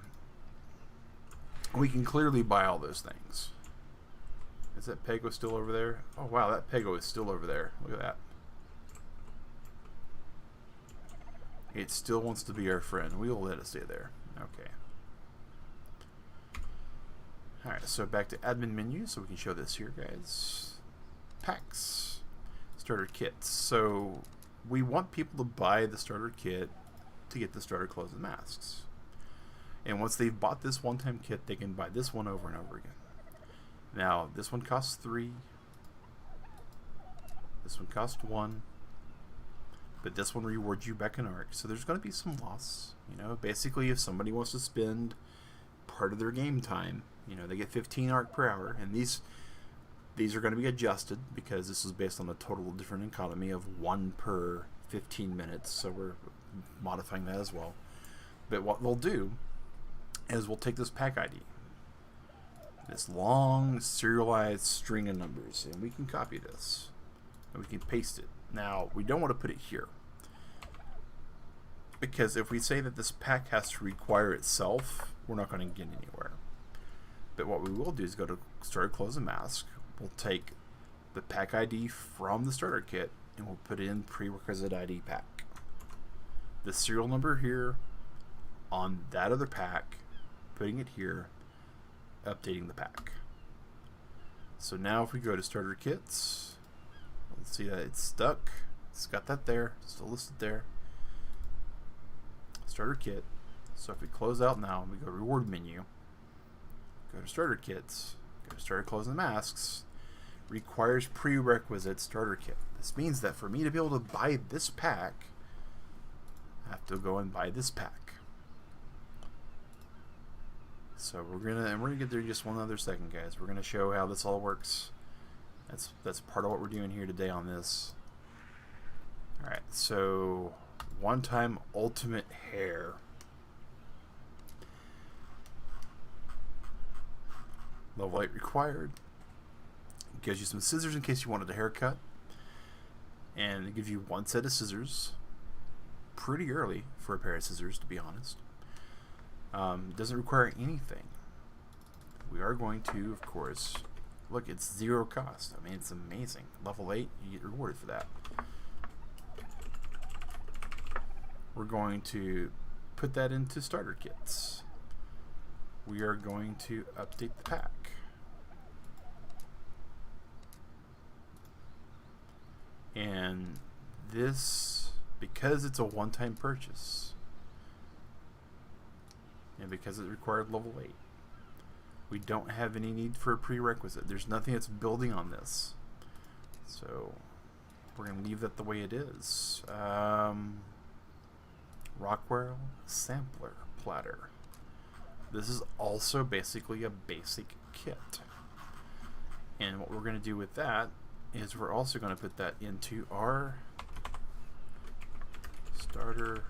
we can clearly buy all those things. Is that Pego still over there? Oh wow, that Pego is still over there. Look at that. It still wants to be our friend. We will let it stay there. Okay. Alright, so back to admin menu, so we can show this here, guys. Packs. Starter kits. So we want people to buy the starter kit to get the starter clothes and masks. And once they've bought this one-time kit, they can buy this one over and over again. Now, this one costs 3. This one costs 1. But this one rewards you back an arc. So there's going to be some loss. You know, basically, if somebody wants to spend part of their game time, you know, they get 15 arc per hour. And these are going to be adjusted because this is based on a total different economy of 1 per 15 minutes. So we're modifying that as well. But what we'll do is we'll take this pack ID, this long serialized string of numbers, and we can copy this and we can paste it. Now we don't want to put it here because if we say that this pack has to require itself, we're not going to get anywhere. But what we will do is go to starter clothes and mask. We'll take the pack ID from the starter kit and we'll put in prerequisite ID pack. The serial number here on that other pack, putting it here, updating the pack. So now if we go to starter kits, let's see that it's stuck. It's got that there, still listed there. Starter kit. So if we close out now and we go reward menu, go to starter kits, go to starter clothes and masks, requires prerequisite starter kit. This means that for me to be able to buy this pack, I have to go and buy this pack. So we're gonna get there in just one other second, guys. We're gonna show how this all works. That's part of what we're doing here today on this. All right, so one-time ultimate hair. Level 8 required. It gives you some scissors in case you wanted a haircut, and it gives you 1 set of scissors. Pretty early for a pair of scissors, to be honest. Doesn't require anything. We are going to, of course, look, it's 0 cost. I mean, it's amazing. Level 8, you get rewarded for that. We're going to put that into starter kits. We are going to update the pack. And this, because it's a one-time purchase, and because it required level 8, we don't have any need for a prerequisite. There's nothing that's building on this. So we're going to leave that the way it is. Rockwell sampler platter. This is also basically a basic kit. And what we're going to do with that is we're also going to put that into our starter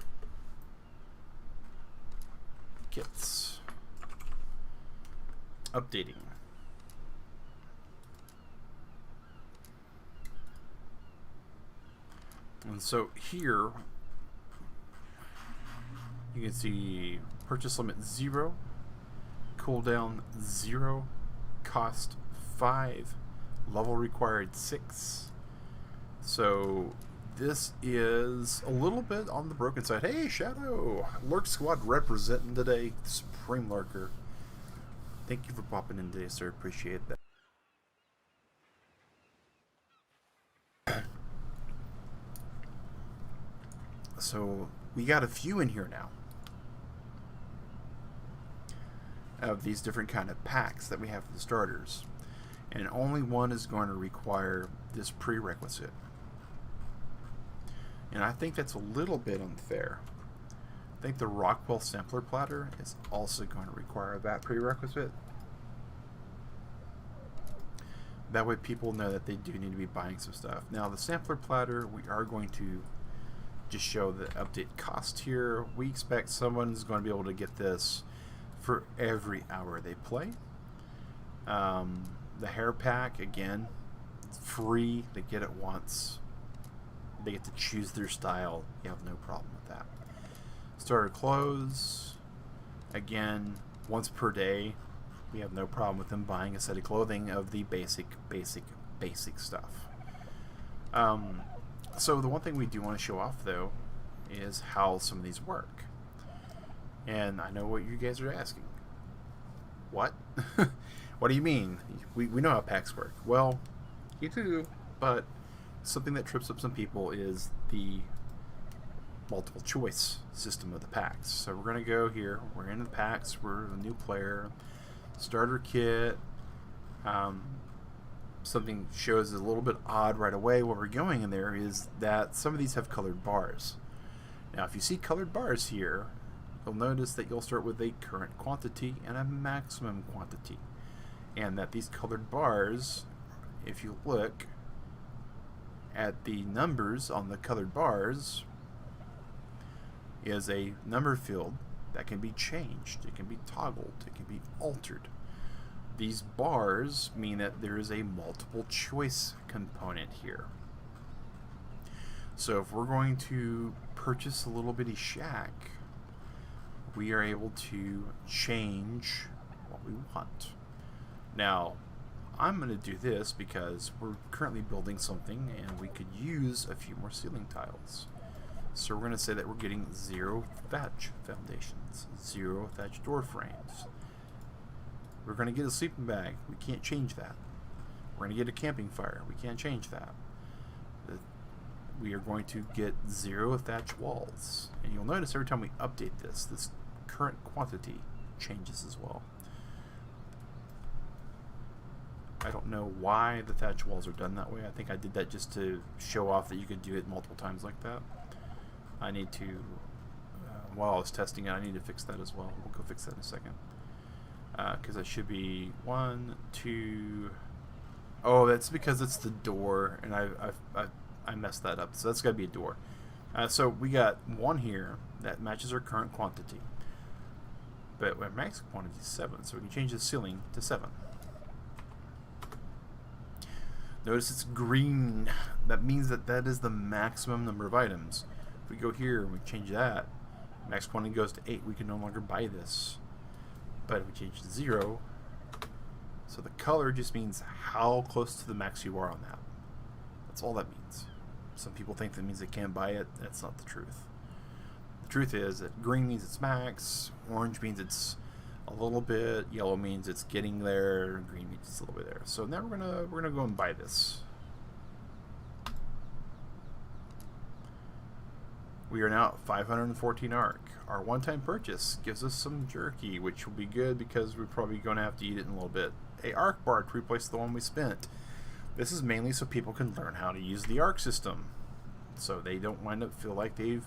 kits. Updating. And so here you can see purchase limit 0, cooldown 0, cost 5, level required 6. So this is a little bit on the broken side. Hey, Shadow! Lurk Squad representing today. Supreme Lurker. Thank you for popping in today, sir. Appreciate that. So we got a few in here now of these different kind of packs that we have for the starters, and only one is going to require this prerequisite. And I think that's a little bit unfair. I think the Rockwell sampler platter is also going to require that prerequisite. That way people know that they do need to be buying some stuff. Now the sampler platter, we are going to just show the update cost here. We expect someone's going to be able to get this for every hour they play. The hair pack, again, it's free. They get it once. They get to choose their style. You have no problem with that. Starter clothes, again, once per day. We have no problem with them buying a set of clothing of the basic stuff. So the one thing we do want to show off, though, is how some of these work. And I know what you guys are asking. What? What do you mean? We know how packs work. Well, you do, but something that trips up some people is the multiple choice system of the packs. So we're going to go here. We're in the packs. We're a new player. Starter kit. Something shows a little bit odd right away where we're going in there is that some of these have colored bars. Now if you see colored bars here, you'll notice that you'll start with a current quantity and a maximum quantity, and that these colored bars, if you look at the numbers on the colored bars, is a number field that can be changed, it can be toggled, it can be altered. These bars mean that there is a multiple choice component here. So if we're going to purchase a little bitty shack, we are able to change what we want. Now, I'm going to do this because we're currently building something and we could use a few more ceiling tiles. So we're going to say that we're getting 0 thatch foundations, 0 thatch door frames. We're going to get a sleeping bag. We can't change that. We're going to get a camping fire. We can't change that. We are going to get 0 thatch walls. And you'll notice every time we update this, this current quantity changes as well. I don't know why the thatch walls are done that way. I think I did that just to show off that you could do it multiple times like that. I need to, while I was testing it, I need to fix that as well. We'll go fix that in a second. Because that should be 1, 2. Oh, that's because it's the door, and I messed that up. So that's got to be a door. So we got 1 here that matches our current quantity, but our max quantity is 7, so we can change the ceiling to 7. Notice it's green. That means that that is the maximum number of items. If we go here and we change that, max quantity goes to 8. We can no longer buy this. But if we change to 0, so the color just means how close to the max you are on that. That's all that means. Some people think that means they can't buy it. That's not the truth. The truth is that green means it's max, orange means it's a little bit, yellow means it's getting there, green means it's a little bit there. So now we're gonna go and buy this. We are now at 514 ARC. Our one-time purchase gives us some jerky, which will be good because we're probably going to have to eat it in a little bit. A ARC bar to replace the one we spent. This is mainly so people can learn how to use the ARC system, so they don't wind up feel like they've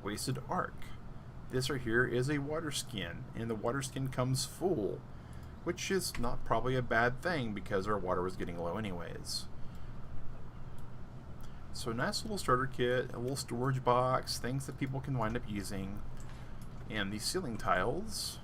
wasted ARC. This right here is a water skin, and the water skin comes full, which is not probably a bad thing because our water was getting low anyways. So a nice little starter kit, a little storage box, things that people can wind up using, and these ceiling tiles.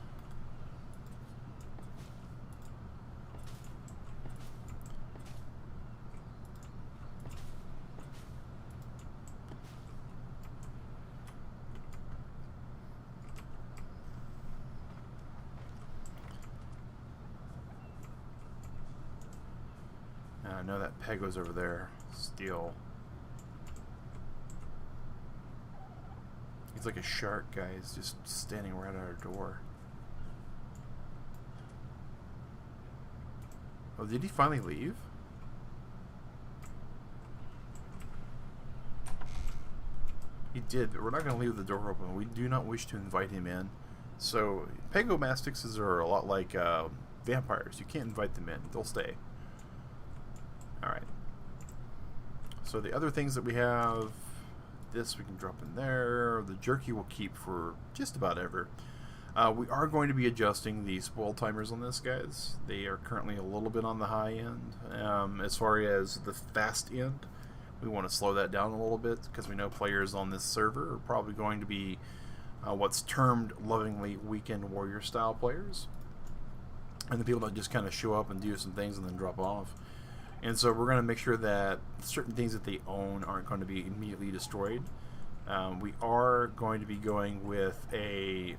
And I know that peg was over there, steel. He's like a shark, guys, just standing right at our door. Oh, did he finally leave? He did, but we're not going to leave the door open. We do not wish to invite him in. So, Pegomastics are a lot like vampires. You can't invite them in. They'll stay. Alright. So the other things that we have, this we can drop in there. The jerky we'll keep for just about ever. We are going to be adjusting the spoil timers on this, guys. They are currently a little bit on the high end. As far as the fast end, we want to slow that down a little bit because we know players on this server are probably going to be what's termed lovingly weekend warrior style players, and the people that just kind of show up and do some things and then drop off. And so we're going to make sure that certain things that they own aren't going to be immediately destroyed. We are going to be going with a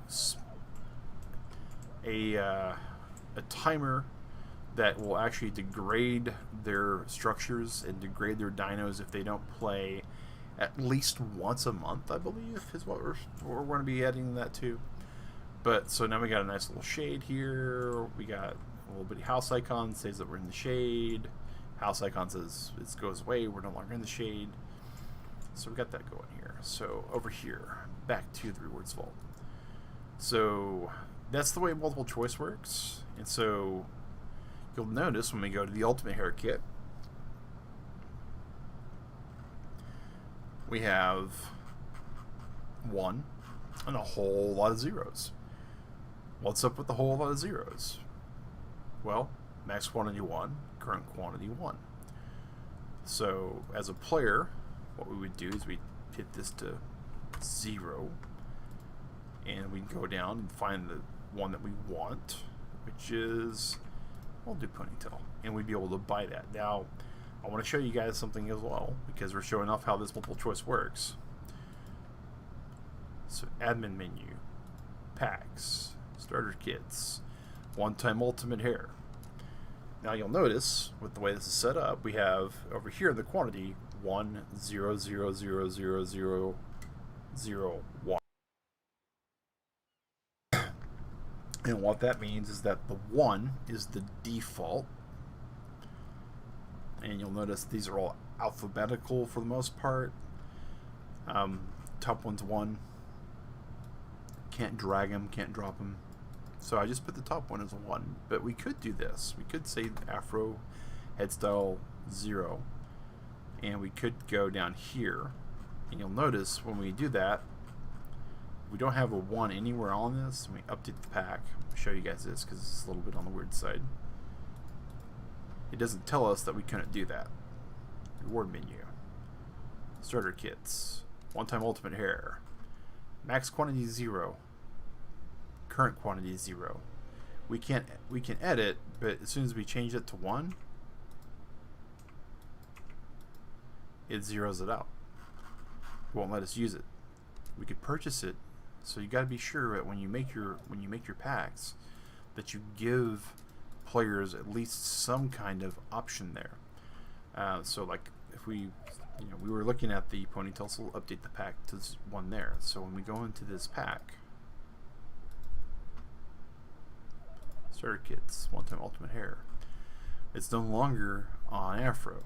timer that will actually degrade their structures and degrade their dinos if they don't play at least once a month, I believe, is what we're going to be adding that to. But so now we got a nice little shade here. We got a little bitty house icon, says that we're in the shade. House icon says it goes away, we're no longer in the shade. So we got that going here. So over here, back to the rewards vault. So that's the way multiple choice works. And so you'll notice when we go to the ultimate hair kit, we have 1 and a whole lot of zeros. What's up with the whole lot of zeros? Well, max quantity 1, current quantity 1. So as a player, what we would do is we hit this to 0, and we go down and find the one that we want, which is, we'll do ponytail, and we'd be able to buy that. Now, I want to show you guys something as well, because we're showing off how this multiple choice works. So admin menu, packs, starter kits, one-time ultimate hair. Now you'll notice with the way this is set up, we have over here the quantity 1 0 0 0 0 0 0 1. And what that means is that the 1 is the default. And you'll notice these are all alphabetical for the most part. Top one's 1. Can't drag them, can't drop them. So I just put the top one as a 1. But we could do this. We could say Afro head style 0. And we could go down here. And you'll notice when we do that, we don't have a 1 anywhere on this. When we update the pack, I'll show you guys this because it's a little bit on the weird side. It doesn't tell us that we couldn't do that. Reward menu. Starter kits. One-time ultimate hair. Max quantity 0. Current quantity 0. We can edit, but as soon as we change it to 1, it zeroes it out. It won't let us use it. We could purchase it, so you got to be sure that when you make your packs, that you give players at least some kind of option there. So like if we were looking at the ponytail, so we'll update the pack to 1 there. So when we go into this pack, starter kits, one-time ultimate hair, it's no longer on Afro.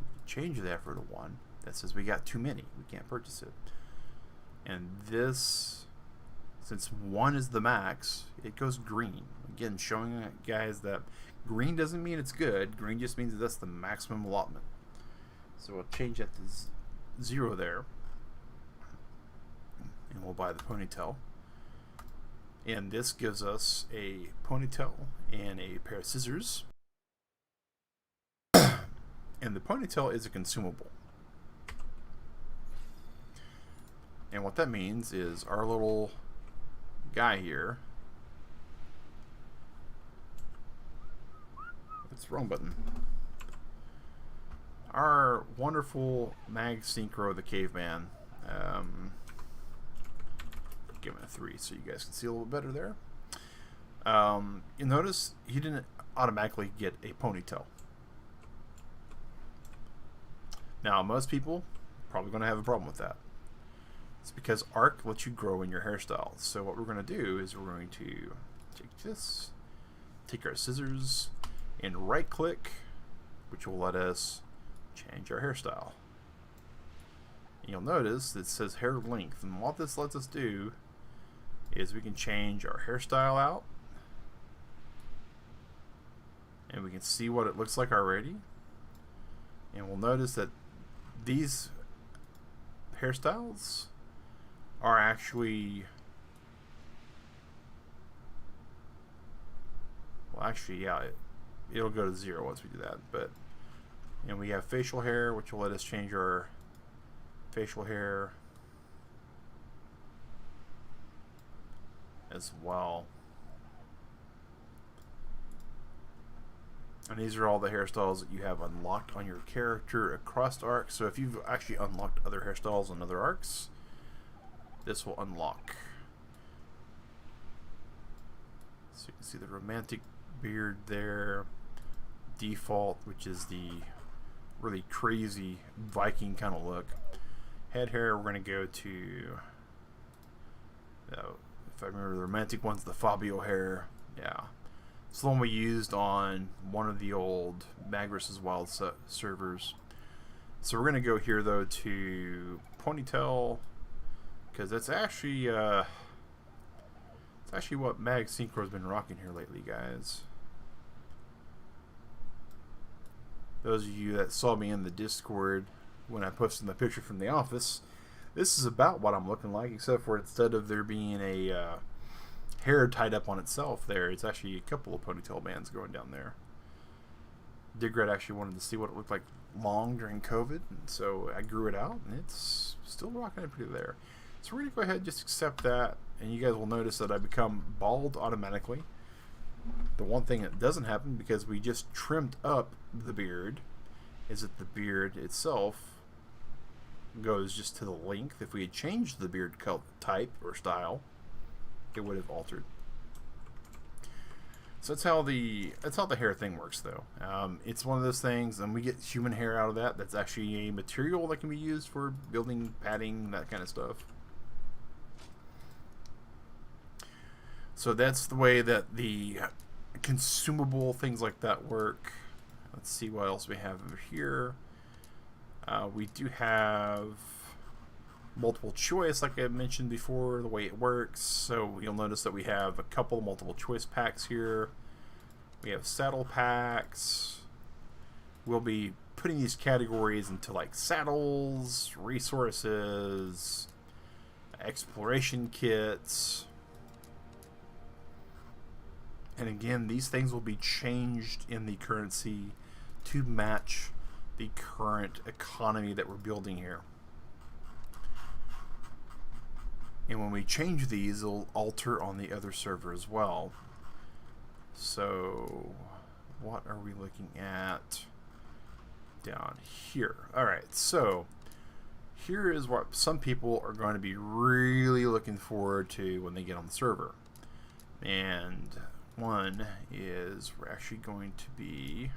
We can change the Afro to 1. That says we got too many, we can't purchase it. And this, since 1 is the max, it goes green. Again, showing guys that green doesn't mean it's good. Green just means that that's the maximum allotment. So we'll change that to 0 there. And we'll buy the ponytail. And this gives us a ponytail and a pair of scissors. And the ponytail is a consumable. And what that means is our little guy here, it's the wrong button, our wonderful Mag Synchro the Caveman, give him a 3 so you guys can see a little bit better there. You'll notice he didn't automatically get a ponytail. Now most people are probably going to have a problem with that. It's because ARC lets you grow in your hairstyle. So what we're going to do is we're going to take this, take our scissors, and right click, which will let us change our hairstyle. And you'll notice it says hair length, and what this lets us do is we can change our hairstyle out, and we can see what it looks like already. And we'll notice that these hairstyles are actually Well, actually, yeah, it'll go to 0 once we do that. But and we have facial hair, which will let us change our facial hair as well. And these are all the hairstyles that you have unlocked on your character across arcs. So if you've actually unlocked other hairstyles on other arcs, this will unlock. So you can see the romantic beard there, default, which is the really crazy Viking kind of look. Head hair, we're going to go to, if I remember the romantic one's the Fabio hair. Yeah. It's the one we used on one of the old Magrus's Wild servers. So we're going to go here, though, to ponytail, because that's actually what Mag Synchro's been rocking here lately, guys. Those of you that saw me in the Discord when I posted my picture from the office, this is about what I'm looking like, except for instead of there being a hair tied up on itself there, it's actually a couple of ponytail bands going down there. Digrat actually wanted to see what it looked like long during COVID, and so I grew it out, and it's still rocking it pretty there. So we're going to go ahead and just accept that, and you guys will notice that I become bald automatically. The one thing that doesn't happen, because we just trimmed up the beard, is that the beard itself goes just to the length. If we had changed the beard type or style, it would have altered. So that's how the hair thing works, though. It's one of those things, and we get human hair out of that. That's actually a material that can be used for building, padding, that kind of stuff. So that's the way that the consumable things like that work. Let's see what else we have over here. We do have multiple choice, like I mentioned before, the way it works. So you'll notice that we have a couple multiple choice packs here. We have saddle packs. We'll be putting these categories into like saddles, resources, exploration kits. And again, these things will be changed in the currency to match the current economy that we're building here. And when we change these, it'll alter on the other server as well. So what are we looking at down here? Alright, so here is what some people are going to be really looking forward to when they get on the server. And one is we're actually going to be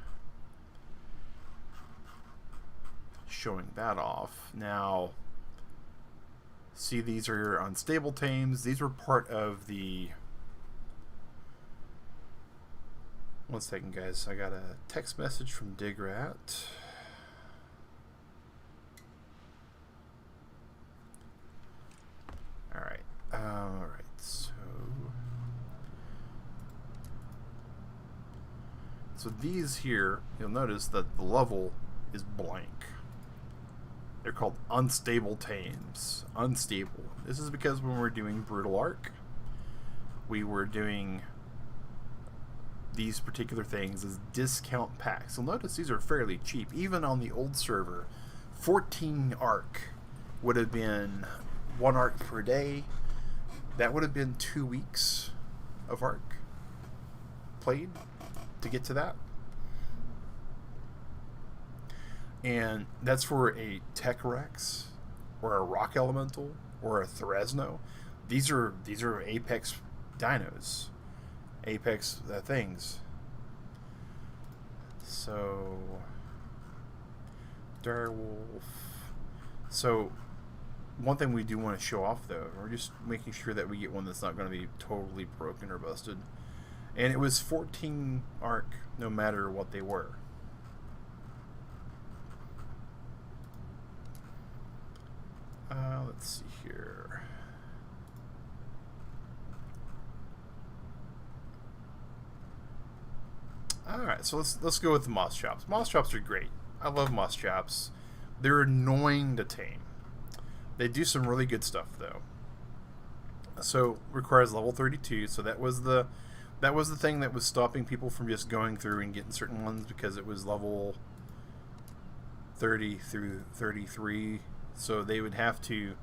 showing that off. Now, see, these are unstable tames. These were part of the... One second, guys. I got a text message from Digrat. Alright. Alright, so these here, you'll notice that the level is blank. They're called unstable tames. Unstable. This is because when we're doing Brutal Arc, we were doing these particular things as discount packs. So notice these are fairly cheap. Even on the old server, 14 arc would have been 1 arc per day. That would have been 2 weeks of arc played to get to that. And that's for a Tech Rex or a Rock Elemental or a Thresno. These are Apex dinos, Apex things. So Direwolf. So one thing we do want to show off, though, we're just making sure that we get one that's not going to be totally broken or busted. And it was 14 arc, no matter what they were. Let's see here. Alright, so let's go with the moss chops. Moss chops are great. I love moss chops. They're annoying to tame. They do some really good stuff, though. So requires level 32, so that was the That was the thing that was stopping people from just going through and getting certain ones, because it was level 30 through 33, so they would have to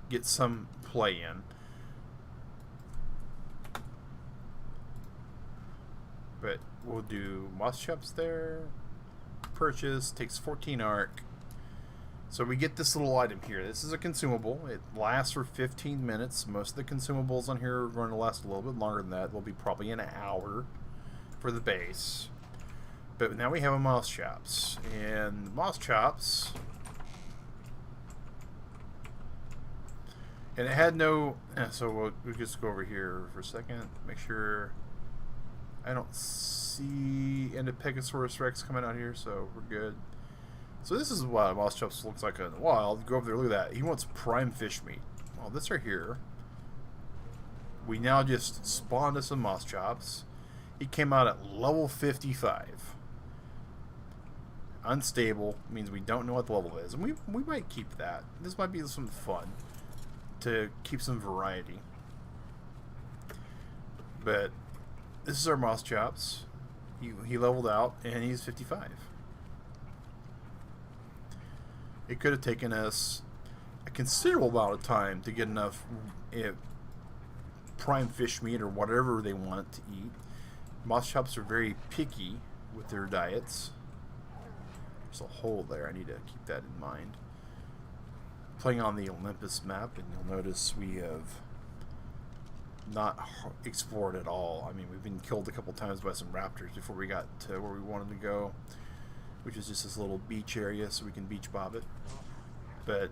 get some play in. But we'll do moss chops there. Purchase takes 14 arc. So we get this little item here. This is a consumable. It lasts for 15 minutes. Most of the consumables on here are going to last a little bit longer than that. They'll be probably an hour for the base. But now we have a moss chops. And moss chops... And it had no... So we'll just go over here for a second. Make sure... I don't see Endopegasaurus Rex coming out here, so we're good. So this is what a moss chops looks like in the wild. Go over there, look at that. He wants prime fish meat. Well, this right here. We now just spawned us some moss chops. He came out at level 55. Unstable means we don't know what the level is. And we might keep that. This might be some fun to keep some variety. But this is our moss chops. He leveled out and he's 55. It could have taken us a considerable amount of time to get enough prime fish meat or whatever they want to eat. Moss chops are very picky with their diets. There's a hole there. I need to keep that in mind. Playing on the Olympus map, and you'll notice we have not explored at all. I mean, we've been killed a couple times by some raptors before we got to where we wanted to go, which is just this little beach area so we can beach bob it. But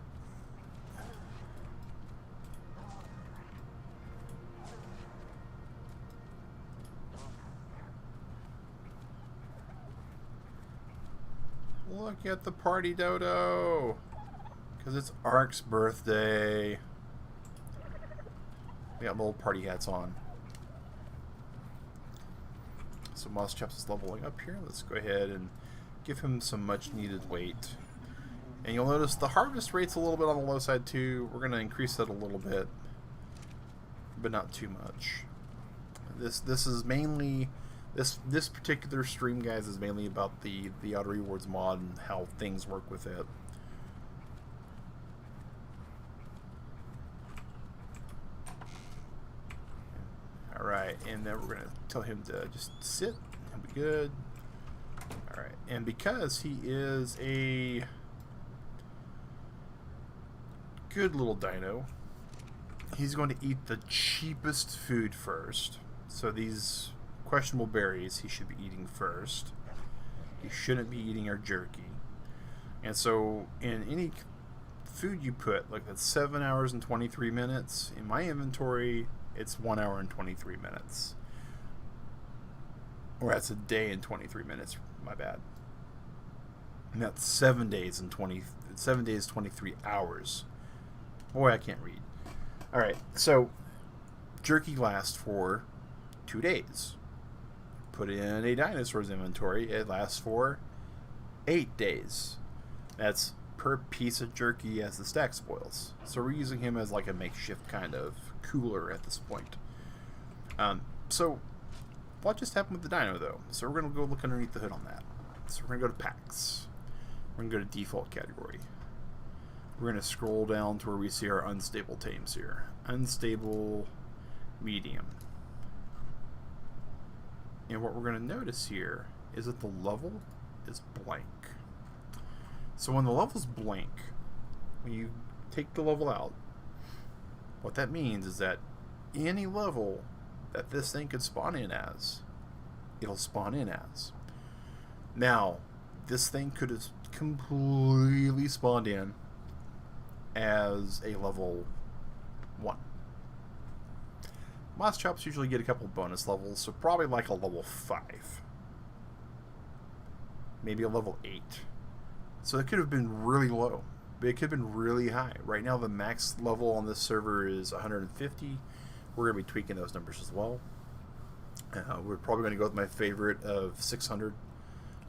look at the party dodo, because it's Ark's birthday. We got little party hats on. So moss chops is leveling up here. Let's go ahead and give him some much needed weight. And you'll notice the harvest rate's a little bit on the low side too. We're going to increase that a little bit, but not too much. This is mainly this particular stream, guys, is mainly about the auto rewards mod and how things work with it. Alright, and then we're going to tell him to just sit. He'll be good. Alright, and because he is a good little dino, he's going to eat the cheapest food first. So these questionable berries he should be eating first. He shouldn't be eating our jerky. And so in any food you put, like that's 7 hours and 23 minutes, in my inventory it's 1 hour and 23 minutes. Or that's a day and 23 minutes, my bad. And that's 7 days and 23 hours. Boy, I can't read. Alright, so jerky lasts for 2 days. Put in a dinosaur's inventory, it lasts for 8 days. That's per piece of jerky as the stack spoils. So we're using him as like a makeshift kind of cooler at this point. So what just happened with the dino though? So we're going to go look underneath the hood on that. So we're going to go to packs. We're going to go to default category. We're going to scroll down to where we see our unstable tames here. Unstable medium. And what we're going to notice here is that the level is blank. So when the level's blank, when you take the level out, what that means is that any level that this thing could spawn in as, it'll spawn in as. Now, this thing could have completely spawned in as a level 1. Moss chops usually get a couple bonus levels, so probably like a level 5. Maybe a level 8. So it could have been really low, but it could have been really high. Right now the max level on this server is 150. We're going to be tweaking those numbers as well. We're probably going to go with my favorite of 600.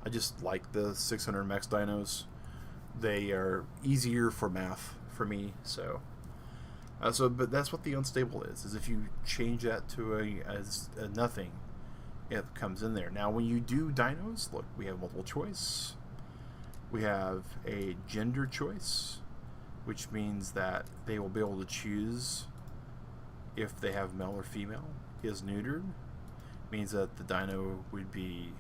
I just like the 600 max dinos. They are easier for math for me, so but that's what the unstable is if you change that to a nothing, it comes in there. Now when you do dinos, look, we have multiple choice. We have a gender choice, which means that they will be able to choose if they have male or female. Is neutered means that the dino would be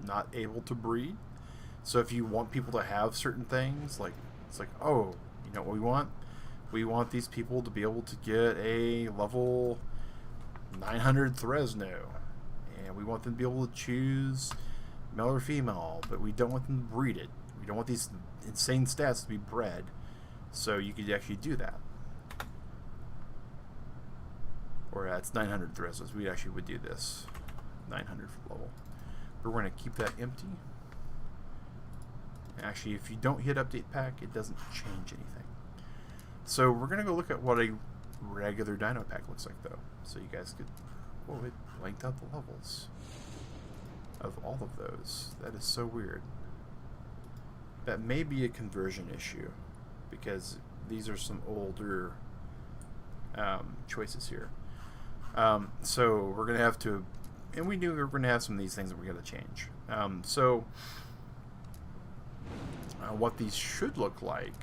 not able to breed. So if you want people to have certain things, like it's like, oh, you know what we want? We want these people to be able to get a level 900 Thresno, and we want them to be able to choose male or female, but we don't want them to breed it. We don't want these insane stats to be bred. So you could actually do that. Or it's 900 Thresnos. We actually would do this. 900 level. But we're going to keep that empty. Actually, if you don't hit update pack, it doesn't change anything. So we're going to go look at what a regular dino pack looks like, though. So you guys could... Oh, it blanked out the levels of all of those. That is so weird. That may be a conversion issue, because these are some older choices here. So we're going to have to... And we knew we were going to have some of these things that we're going to change. What these should look like,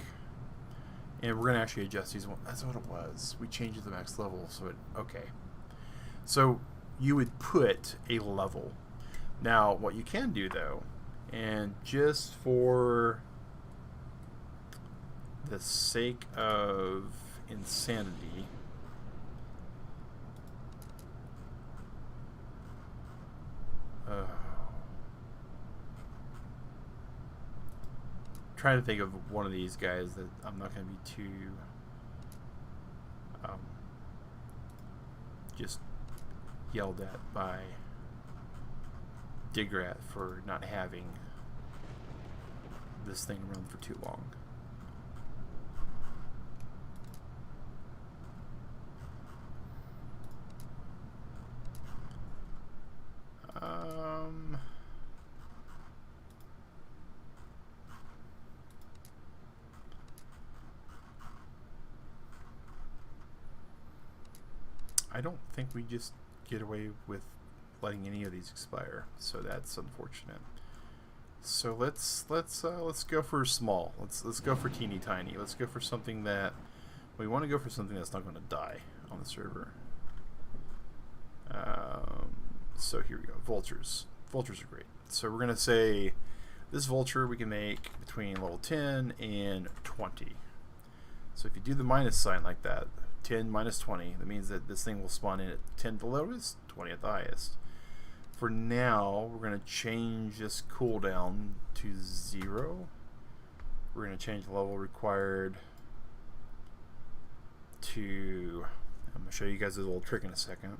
and we're going to actually adjust these. That's what it was. We changed the max level, so it... Okay. So you would put a level. Now, what you can do, though, and just for the sake of insanity, trying to think of one of these guys that I'm not going to be too just yelled at by Digrat for not having this thing run for too long. I don't think we just get away with letting any of these expire, so that's unfortunate. So let's go for small. Let's go for teeny tiny. Let's go for something that we want to go for something that's not going to die on the server. So here we go. Vultures. Vultures are great. So we're going to say this vulture we can make between level 10 and 20. So if you do the minus sign like that, 10 minus 20, that means that this thing will spawn in at 10 at the lowest, 20 at the highest. For now, we're going to change this cooldown to 0. We're going to change the level required to... I'm going to show you guys a little trick in a second.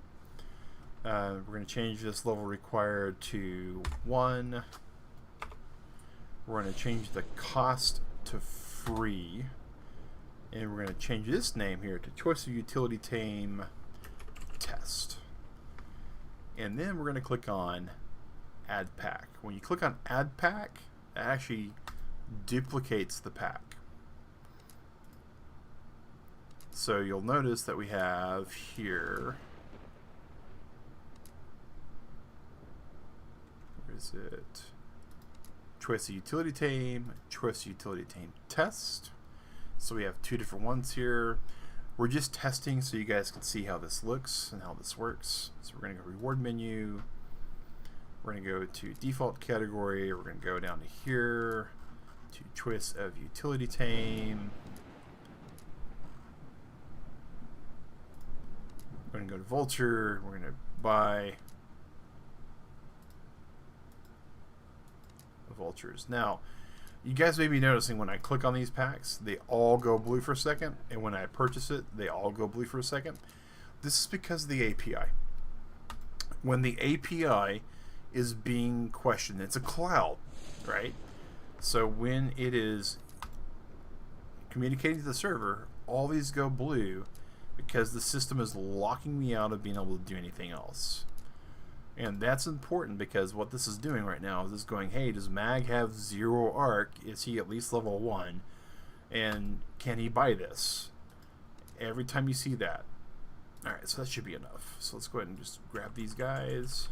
We're going to change this level required to 1. We're going to change the cost to free. And we're going to change this name here to Choice of Utility Tame Test. And then we're going to click on Add Pack. When you click on Add Pack, it actually duplicates the pack. So you'll notice that we have here... Where is it? Choice of Utility Tame, Choice of Utility Tame Test. So we have two different ones here. We're just testing so you guys can see how this looks and how this works. So we're going to go reward menu. We're going to go to default category. We're going to go down to here to choice of utility tame. We're going to go to vulture. We're going to buy vultures. Now, you guys may be noticing when I click on these packs, they all go blue for a second, and when I purchase it, they all go blue for a second. This is because of the API. When the API is being questioned, it's a cloud, right? So when it is communicating to the server, all these go blue because the system is locking me out of being able to do anything else. And that's important because what this is doing right now is it's going, hey, does Mag have 0 arc? Is he at least level 1? And can he buy this? Every time you see that. Alright, so that should be enough. So let's go ahead and just grab these guys.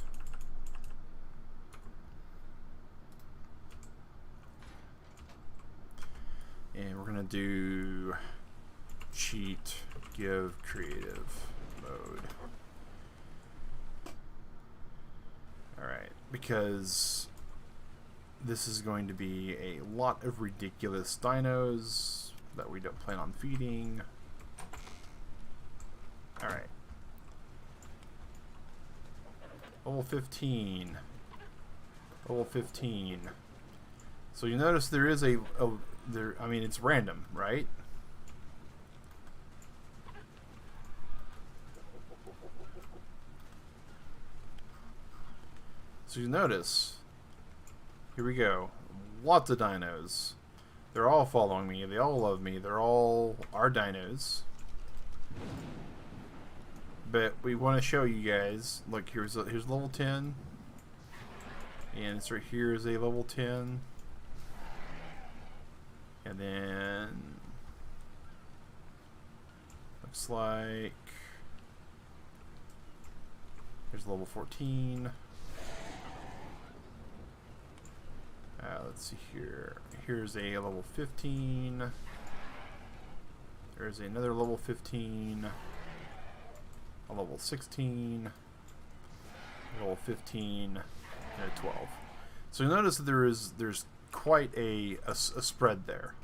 to do cheat give creative mode. Alright, because this is going to be a lot of ridiculous dinos that we don't plan on feeding. Alright. Level 15. Level 15. So you notice there is I mean, it's random, right? So you notice, here we go, lots of dinos. They're all following me, they all love me, they're all our dinos. But we want to show you guys, look, here's level 10. And it's right here is a level 10. And then, looks like, here's level 14. Let's see here. Here's a level 15. There's another level 15. A level 16. Level 15. And a 12. So you notice that there's quite a spread there.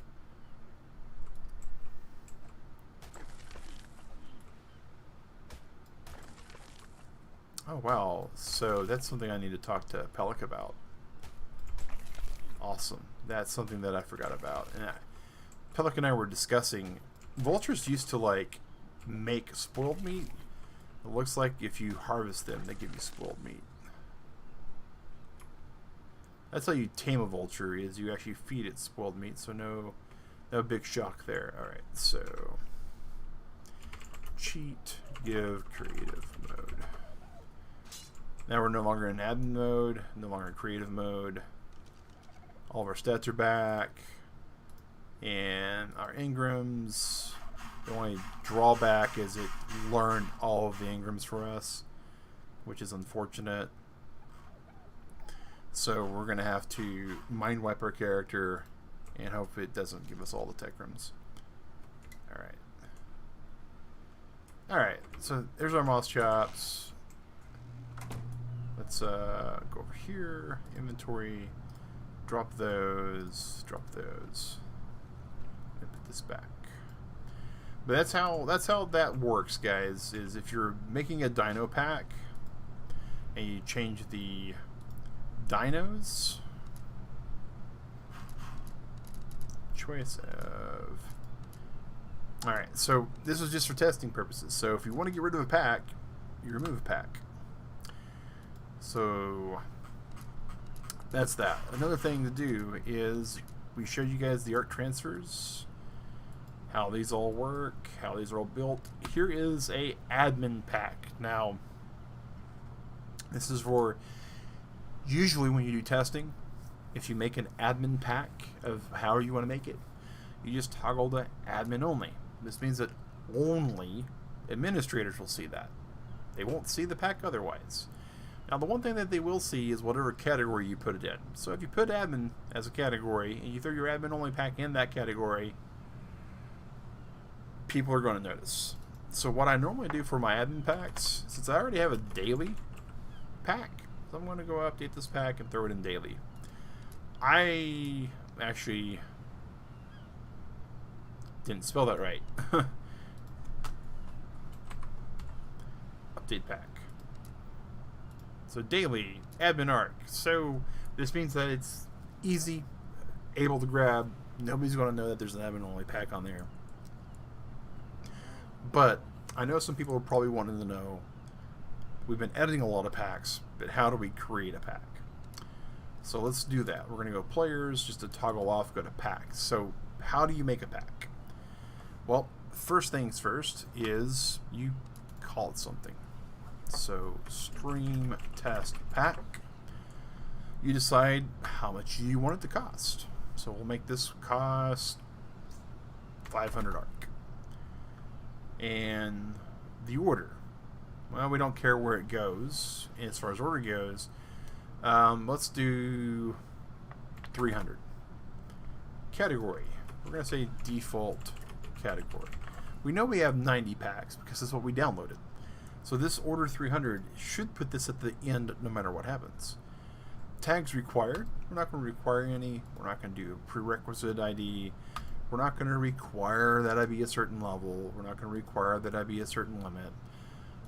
Oh wow. So that's something I need to talk to Pelic about. Awesome. That's something that I forgot about. And Pelic and I were discussing, vultures used to like make spoiled meat. It looks like if you harvest them, they give you spoiled meat. That's how you tame a vulture, is you actually feed it spoiled meat, so no big shock there. Alright, so cheat give creative mode. Now we're no longer in admin mode, no longer in creative mode. All of our stats are back, and our engrams, the only drawback is it learned all of the engrams for us, which is unfortunate. So we're going to have to mind wipe our character and hope it doesn't give us all the tegrams. Alright. Alright, so there's our moss chops. Let's go over here, inventory. Drop those, and put this back. But that's how that works, guys, is if you're making a dino pack and you change the dinos, choice of, alright, so this was just for testing purposes. So if you want to get rid of a pack, you remove a pack. So that's that. Another thing to do is we showed you guys the art transfers, how these all work, how these are all built. Here is a admin pack. Now, this is for usually when you do testing. If you make an admin pack of how you want to make it, you just toggle to admin only. This means that only administrators will see that. They won't see the pack otherwise. Now, the one thing that they will see is whatever category you put it in. So if you put admin as a category and you throw your admin only pack in that category, people are going to notice. So what I normally do for my admin packs, since I already have a daily pack, so I'm going to go update this pack and throw it in daily. I actually didn't spell that right. Update pack. So daily, admin arc. So this means that it's easy, able to grab. Nobody's going to know that there's an admin only pack on there. But I know some people are probably wanting to know, we've been editing a lot of packs, but how do we create a pack? So let's do that. We're going to go players, just to toggle off, go to packs. So how do you make a pack? Well, first things first is you call it something. So stream test pack. You decide how much you want it to cost. So we'll make this cost 500 arc. And the order. Well, we don't care where it goes. As far as order goes, let's do 300. Category. we're going to say default category. We know we have 90 packs because that's what we downloaded. So this order 300 should put this at the end no matter what happens. Tags required. We're not going to require any. We're not going to do a prerequisite ID. We're not going to require that I be a certain level. We're not going to require that I be a certain limit.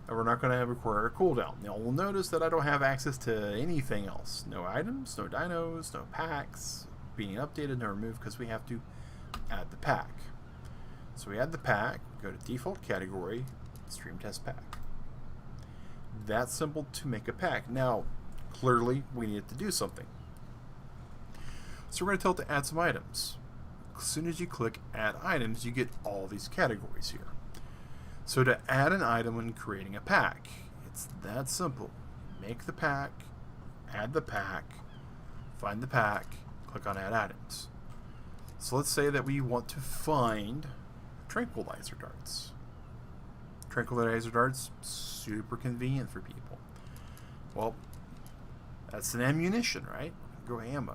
And we're not going to require a cooldown. Now we'll notice that I don't have access to anything else. No items, no dinos, no packs being updated, no removed, because we have to add the pack. So we add the pack, go to default category, stream test pack. That's simple to make a pack. Now, clearly, we need it to do something. So we're going to tell it to add some items. As soon as you click add items, you get all these categories here. So to add an item when creating a pack, it's that simple. Make the pack, add the pack, find the pack, click on add items. So let's say that we want to find tranquilizer darts. Tranquilizer darts, super convenient for people. Well, that's an ammunition, right? Go ammo.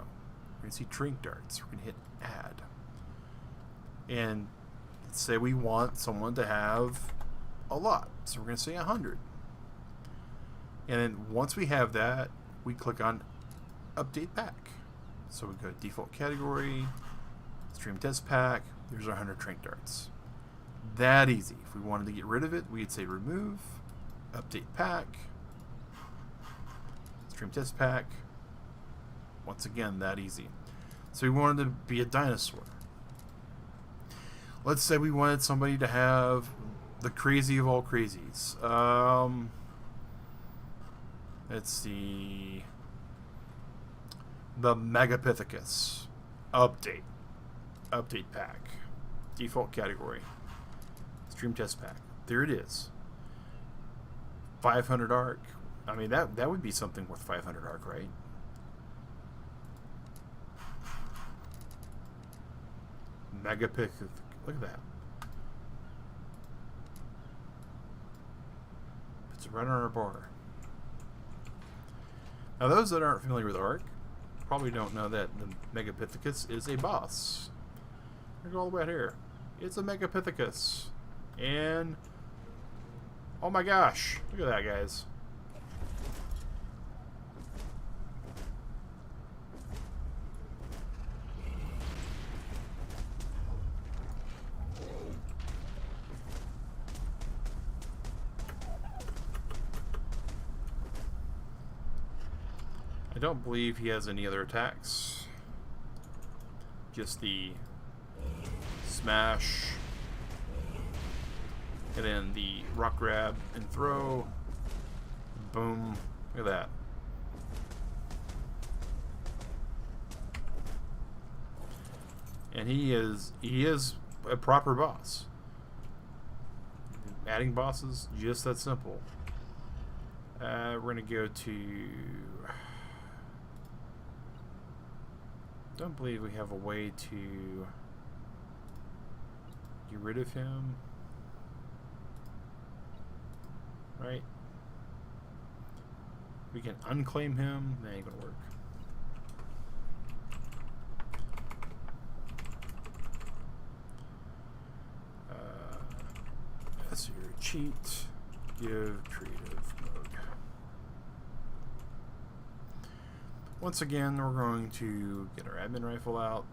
We're going to see trink darts. We're going to hit add. And let's say we want someone to have a lot. So we're going to say 100. And then once we have that, we click on update pack. So we go to default category, stream test pack, there's our 100 trink darts. That easy. If we wanted to get rid of it, we'd say remove, update pack, stream test pack. Once again, that easy. So we wanted to be a dinosaur. Let's say we wanted somebody to have the crazy of all crazies. Let's see. The Megapithecus. Update. Update pack. Default category. Stream test pack. There it is. 500 arc. I mean, that would be something worth 500 arc, right? Megapithecus. Look at that. It's right on our bar. Now, those that aren't familiar with Arc probably don't know that the Megapithecus is a boss. Look all the way out here. It's a Megapithecus. And oh my gosh, look at that, guys. I don't believe he has any other attacks. Just the smash, and then the rock grab and throw. Boom. Look at that. And he is a proper boss. Adding bosses, just that simple. We're gonna go to. Don't believe we have a way to get rid of him, right? We can unclaim him. That ain't gonna work. That's your cheat. Give creative mode. Once again, we're going to get our admin rifle out.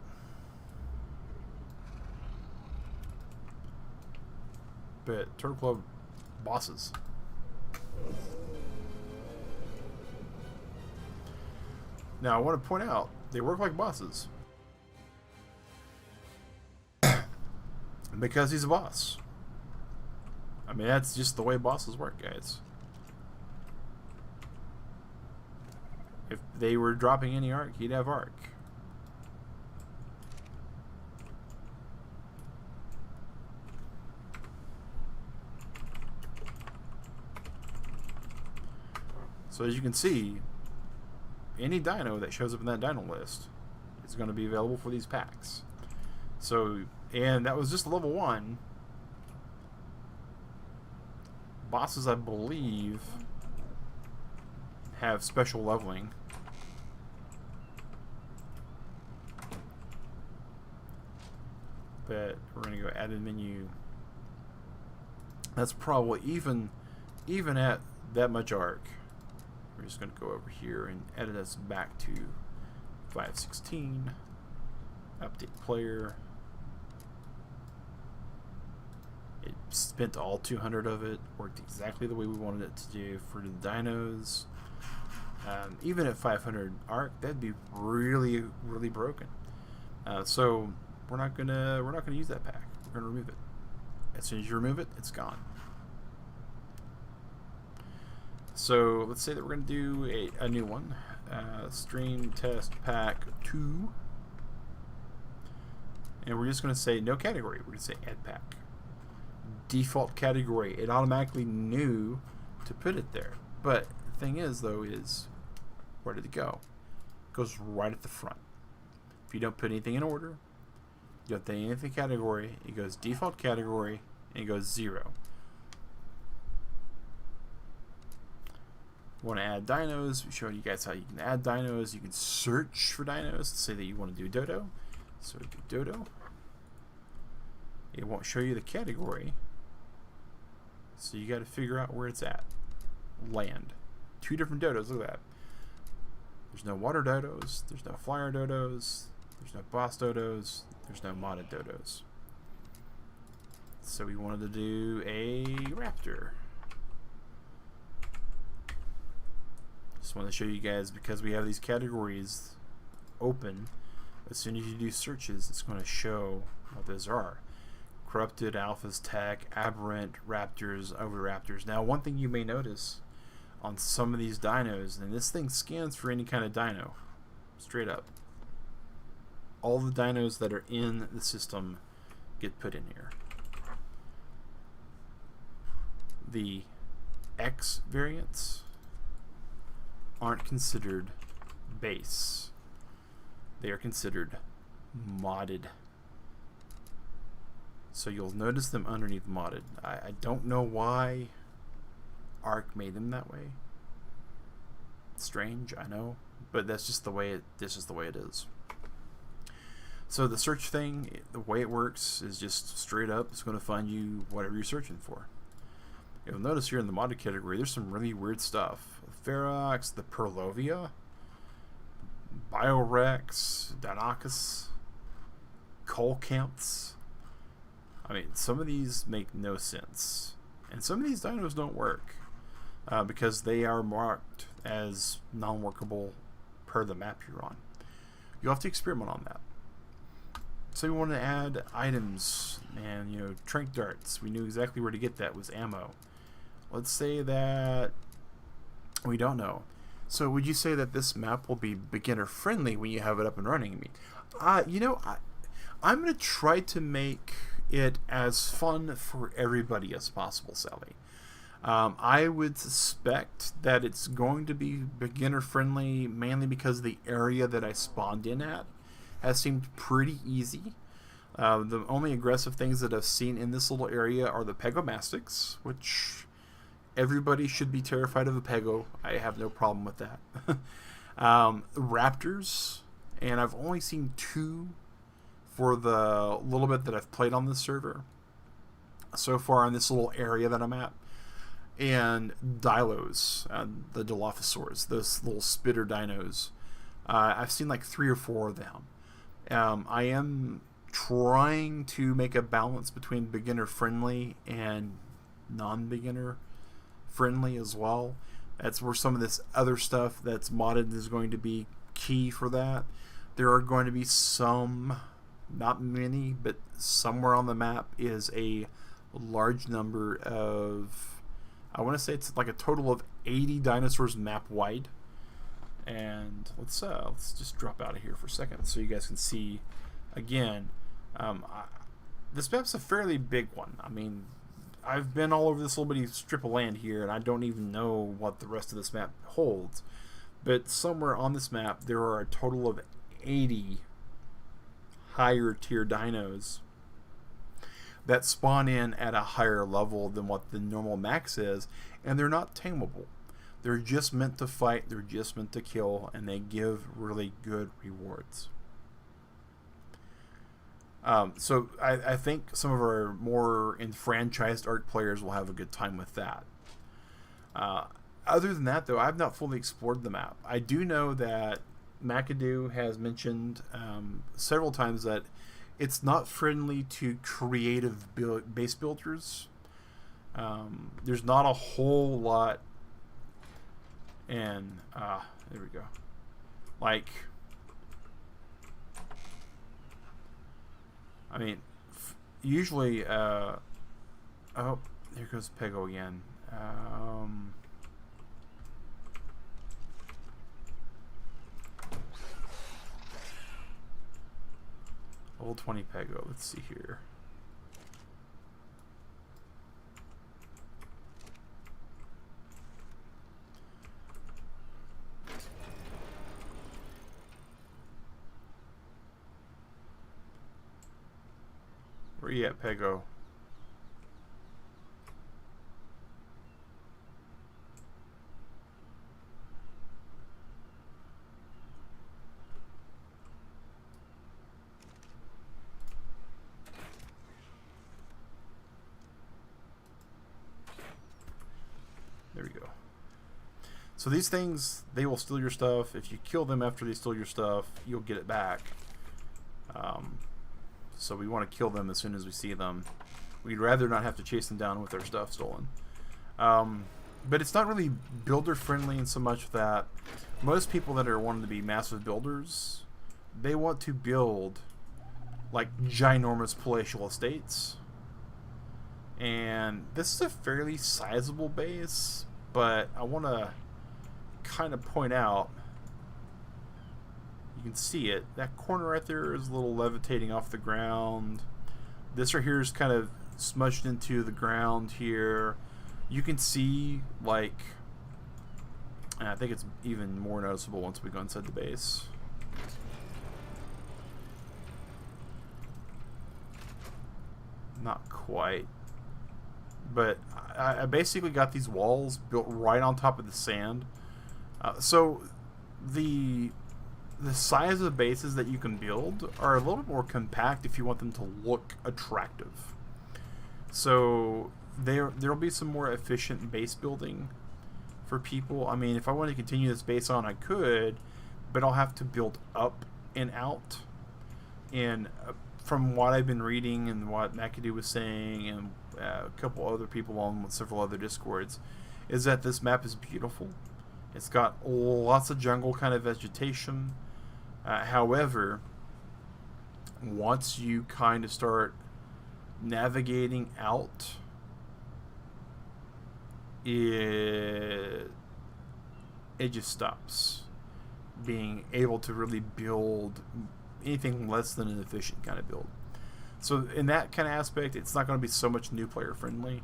But Turtle Club bosses. Now, I want to point out, they work like bosses. Because he's a boss. I mean, that's just the way bosses work, guys. If they were dropping any arc, he'd have arc. So as you can see, any dino that shows up in that dino list is going to be available for these packs. So, and that was just level 1. Bosses, I believe, have special leveling. but we're going to go add a menu. That's probably even at that much arc. We're just going to go over here and edit us back to 516. Update player. It spent all 200 of it. Worked exactly the way we wanted it to do for the dinos. Even at 500 arc, that'd be really, really broken. So we're not gonna use that pack. We're gonna remove it. As soon as you remove it, it's gone. So let's say that we're gonna do a new one. Stream test pack 2, and we're just gonna say no category. We're gonna say add pack. Default category. It automatically knew to put it there. But the thing is, though, is where did it go? It goes right at the front. If you don't put anything in order, you don't put anything category, it goes default category, and it goes 0. Want to add dinos? We showed you guys how you can add dinos. You can search for dinos. Let's say that you want to do dodo. So do dodo. It won't show you the category. So you got to figure out where it's at. Land. 2 different dodos. Look at that. There's no water dodos. There's no flyer dodos. There's no boss dodos. There's no modded dodos. So we wanted to do a raptor. Just want to show you guys, because we have these categories open, as soon as you do searches, it's going to show what those are. Corrupted, alphas, tech, aberrant, raptors, overraptors. Now, one thing you may notice on some of these dinos, and this thing scans for any kind of dino, straight up. All the dinos that are in the system get put in here. The X variants aren't considered base. They are considered modded. So you'll notice them underneath modded. I don't know why Arc made them that way. Strange, I know, but that's just the way it. This is the way it is. So the search thing, the way it works is just straight up. It's going to find you whatever you're searching for. You'll notice here in the modded category, there's some really weird stuff. Ferox, the Perlovia, Biorex, Deinonychus, Colecanths. I mean, some of these make no sense. And some of these dinos don't work because they are marked as non-workable per the map you're on. You'll have to experiment on that. So we want to add items and, you know, trank darts. We knew exactly where to get that was ammo. Let's say that we don't know. So would you say that this map will be beginner friendly when you have it up and running? I mean, you know, I'm going to try to make it as fun for everybody as possible, Sally. I would suspect that it's going to be beginner friendly mainly because the area that I spawned in at has seemed pretty easy. The only aggressive things that I've seen in this little area are the Pegomastics, which everybody should be terrified of a Pego. I have no problem with that. Raptors, and I've only seen 2 for the little bit that I've played on this server so far in this little area that I'm at. And Dilos, the Dilophosaurs, those little spitter dinos. I've seen like 3 or 4 of them. I am trying to make a balance between beginner friendly and non-beginner friendly as well. That's where some of this other stuff that's modded is going to be key for that. There are going to be some, not many, but somewhere on the map is a large number of, I want to say it's like a total of 80 dinosaurs map wide. And let's just drop out of here for a second so you guys can see again. This map's a fairly big one. I mean, I've been all over this little bitty strip of land here, and I don't even know what the rest of this map holds. But somewhere on this map, there are a total of 80 higher tier dinos that spawn in at a higher level than what the normal max is, and they're not tameable. They're just meant to fight, they're just meant to kill, and they give really good rewards. So I think some of our more enfranchised ARC players will have a good time with that. Other than that, though, I've not fully explored the map. I do know that McAdoo has mentioned several times that it's not friendly to creative base builders. There's not a whole lot, and there we go. Like, I mean, usually, oh, there goes Pego again. Level 20 Pego. Let's see here. Where are you at, Pego? There we go. So these things, they will steal your stuff. If you kill them after they steal your stuff, you'll get it back. So we want to kill them as soon as we see them. We'd rather not have to chase them down with their stuff stolen. But it's not really builder friendly in so much that most people that are wanting to be massive builders, they want to build like ginormous palatial estates. And this is a fairly sizable base, but I want to kind of point out, you can see it, that corner right there is a little levitating off the ground. This right here is kind of smudged into the ground here. You can see, like, and I think it's even more noticeable once we go inside the base. Not quite. But I basically got these walls built right on top of the sand. So the size of bases that you can build are a little bit more compact if you want them to look attractive. So there'll be some more efficient base building for people. I mean, if I want to continue this base on, I could, but I'll have to build up and out. And from what I've been reading and what McAdoo was saying and a couple other people on several other discords, is that this map is beautiful. It's got lots of jungle kind of vegetation. However, once you kind of start navigating out, it just stops being able to really build anything less than an efficient kind of build. So in that kind of aspect, it's not going to be so much new player friendly.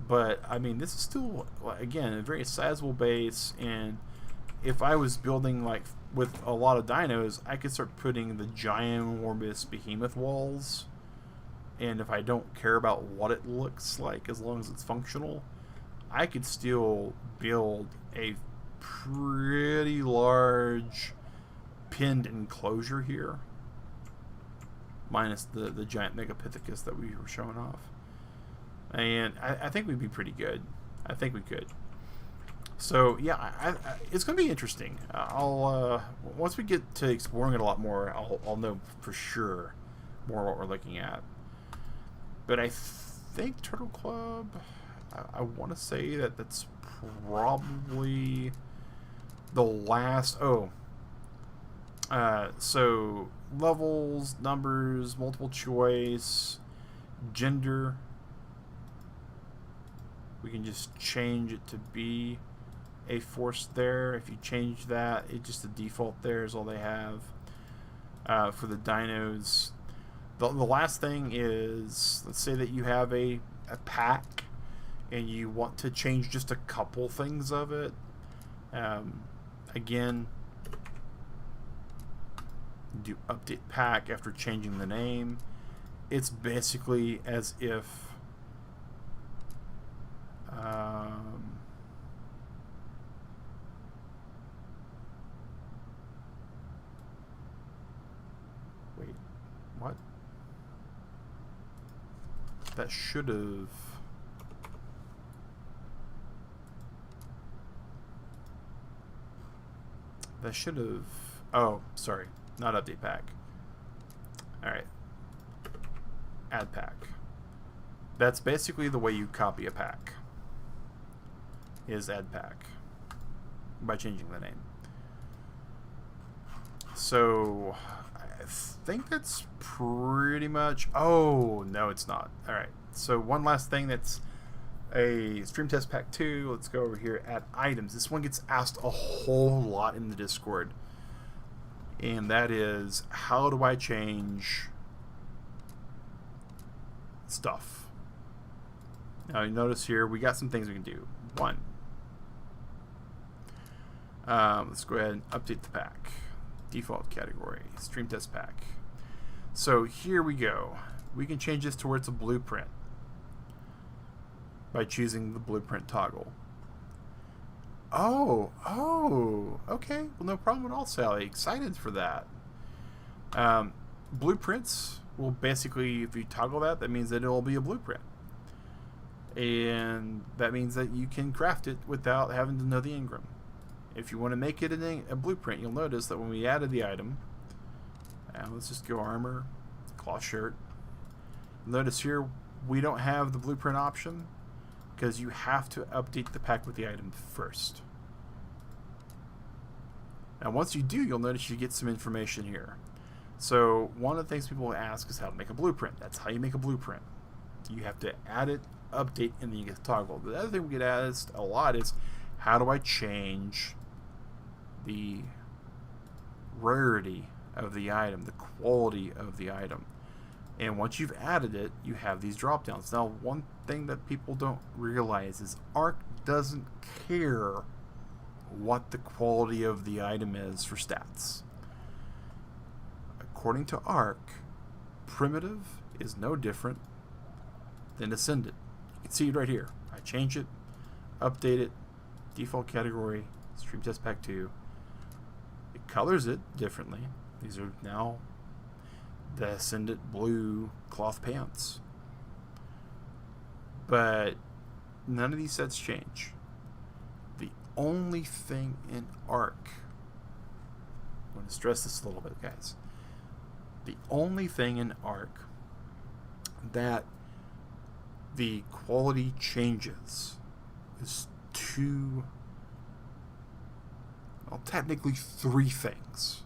But I mean, this is still, again, a very sizable base, and if I was building like with a lot of dinos, I could start putting the ginormous behemoth walls, and if I don't care about what it looks like as long as it's functional, I could still build a pretty large pinned enclosure here, minus the giant Megapithecus that we were showing off. And I think we'd be pretty good. I think we could. So yeah, it's going to be interesting. I'll once we get to exploring it a lot more, I'll know for sure more what we're looking at. But I think Turtle Club, I want to say that that's probably the last. So levels, numbers, multiple choice, gender. We can just change it to be a force there. If you change that, it just the default there is all they have for the dinos. The last thing is, let's say that you have a pack and you want to change just a couple things of it. Again, do update pack after changing the name. It's basically as if wait, what? That should have... Oh, sorry. Not update pack. Alright. Add pack. That's basically the way you copy a pack. Is add pack. By changing the name. So, I think that's pretty much... Oh, no, it's not. Alright. So, one last thing that's a stream test pack 2. Let's go over here at items. This one gets asked a whole lot in the Discord. And that is, how do I change stuff? Now you notice here we got some things we can do. One, let's go ahead and update the pack. Default category, stream test pack. So here we go. We can change this to where it's a blueprint by choosing the blueprint toggle. Oh, okay. Well, no problem at all, Sally. Excited for that. Blueprints will basically, if you toggle that, that means that it'll be a blueprint. And that means that you can craft it without having to know the engram. If you want to make it a blueprint, you'll notice that when we added the item, let's just go armor, cloth shirt. Notice here we don't have the blueprint option, because you have to update the pack with the item first. Now once you do, you'll notice you get some information here. So one of the things people ask is how to make a blueprint. That's how you make a blueprint. You have to add it, update, and then you get the toggle. The other thing we get asked a lot is, how do I change the rarity of the item, the quality of the item? And once you've added it, you have these drop downs. Now, one thing that people don't realize is Arc doesn't care what the quality of the item is for stats. According to Arc, primitive is no different than ascendant. You can see it right here. I change it, update it, default category, stream test pack 2. It colors it differently. These are now the ascendant blue cloth pants. But none of these sets change. The only thing in Arc, I'm going to stress this a little bit, guys. The only thing in Arc that the quality changes is technically 3 things.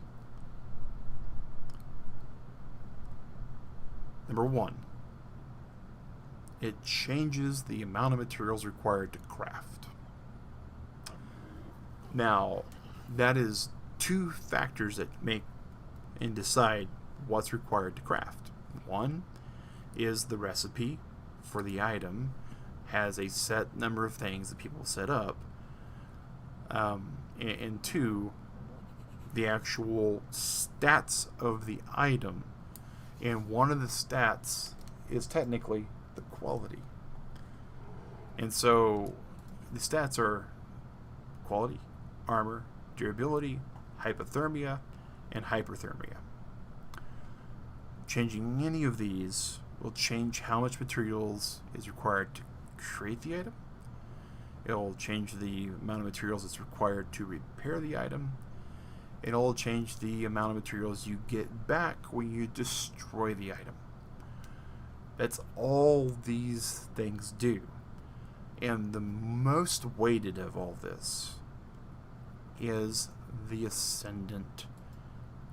Number 1, it changes the amount of materials required to craft. Now, that is 2 factors that make and decide what's required to craft. One is the recipe for the item has a set number of things that people set up. And 2, the actual stats of the item. And one of the stats is technically the quality. And so the stats are quality, armor, durability, hypothermia, and hyperthermia. Changing any of these will change how much materials is required to create the item. It'll change the amount of materials that's required to repair the item. It'll change the amount of materials you get back when you destroy the item. That's all these things do. And the most weighted of all this is the Ascendant,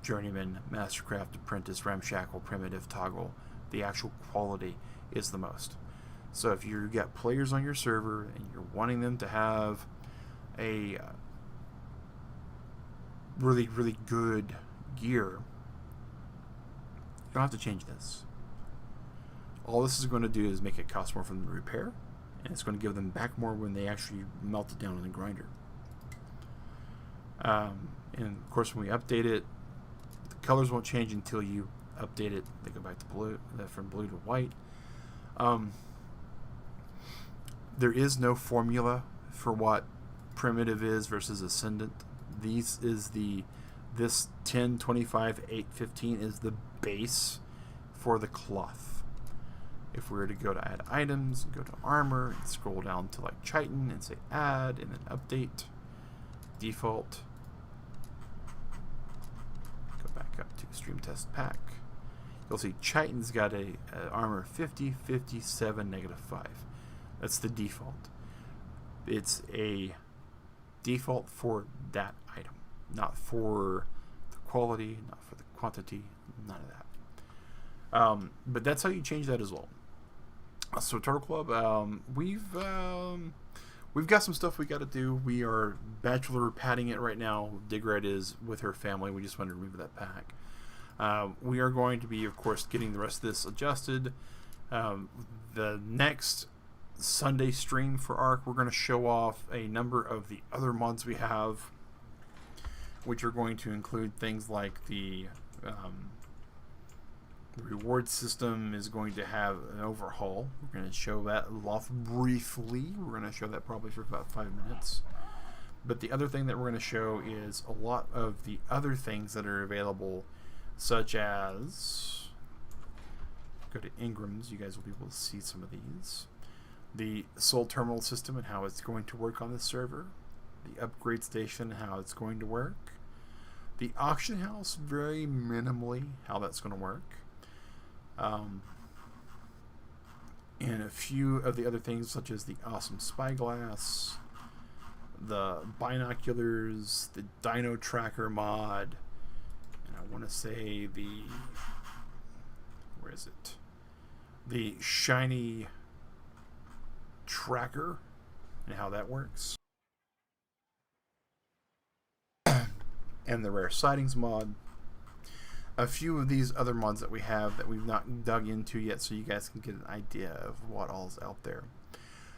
Journeyman, Mastercraft, Apprentice, Ramshackle, Primitive, Toggle. The actual quality is the most. So if you've got players on your server and you're wanting them to have a really, really good gear, you don't have to change this. All this is going to do is make it cost more for them to repair, and it's going to give them back more when they actually melt it down in the grinder. And of course, when we update it, the colors won't change until you update it. They go back to blue, from blue to white. There is no formula for what primitive is versus ascendant. This 10, 25, 8, 15 is the base for the cloth. If we were to go to add items, go to armor, and scroll down to like chitin and say add, and then update, default, go back up to stream test pack, you'll see chitin's got a armor 50, 57, -5. That's the default. It's a default for that item, not for the quality, not for the quantity, none of that. But that's how you change that as well. So Turtle Club, we've got some stuff we got to do. We are bachelor padding it right now. Digrat is with her family. We just wanted to remove that pack. We are going to be, of course, getting the rest of this adjusted. The next Sunday stream for ARC, we're going to show off a number of the other mods we have, which are going to include things like the reward system is going to have an overhaul. We're going to show that off briefly. We're going to show that probably for about 5 minutes. But the other thing that we're going to show is a lot of the other things that are available, such as, go to Ingram's, you guys will be able to see some of these. The Soul Terminal system and how it's going to work on this server. The upgrade station, how it's going to work. The auction house, very minimally how that's going to work. And a few of the other things, such as the awesome spyglass, the binoculars, the dino tracker mod, and I want to say the, where is it? The shiny tracker and how that works. And the rare sightings mod. A few of these other mods that we have that we've not dug into yet, so you guys can get an idea of what all's out there.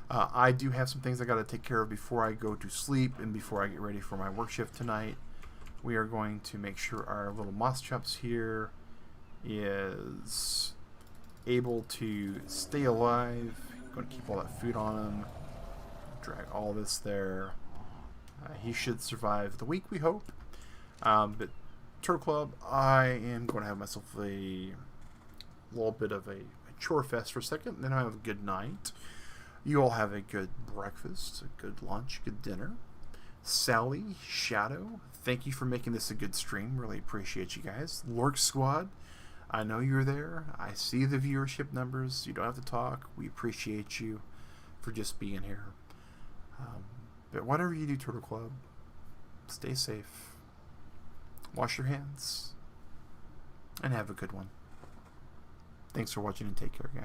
I do have some things I got to take care of before I go to sleep and before I get ready for my work shift tonight. We are going to make sure our little moss chops here is able to stay alive. Going to keep all that food on him. Drag all this there. He should survive the week, we hope. But Turtle Club, I am going to have myself a little bit of a chore fest for a second, and then I have a good night. You all have a good breakfast, a good lunch, good dinner. Sally, Shadow, thank you for making this a good stream. Really appreciate you guys. Lork Squad, I know you're there. I see the viewership numbers. You don't have to talk. We appreciate you for just being here. But whatever you do, Turtle Club, stay safe. Wash your hands. And have a good one. Thanks for watching and take care, guys.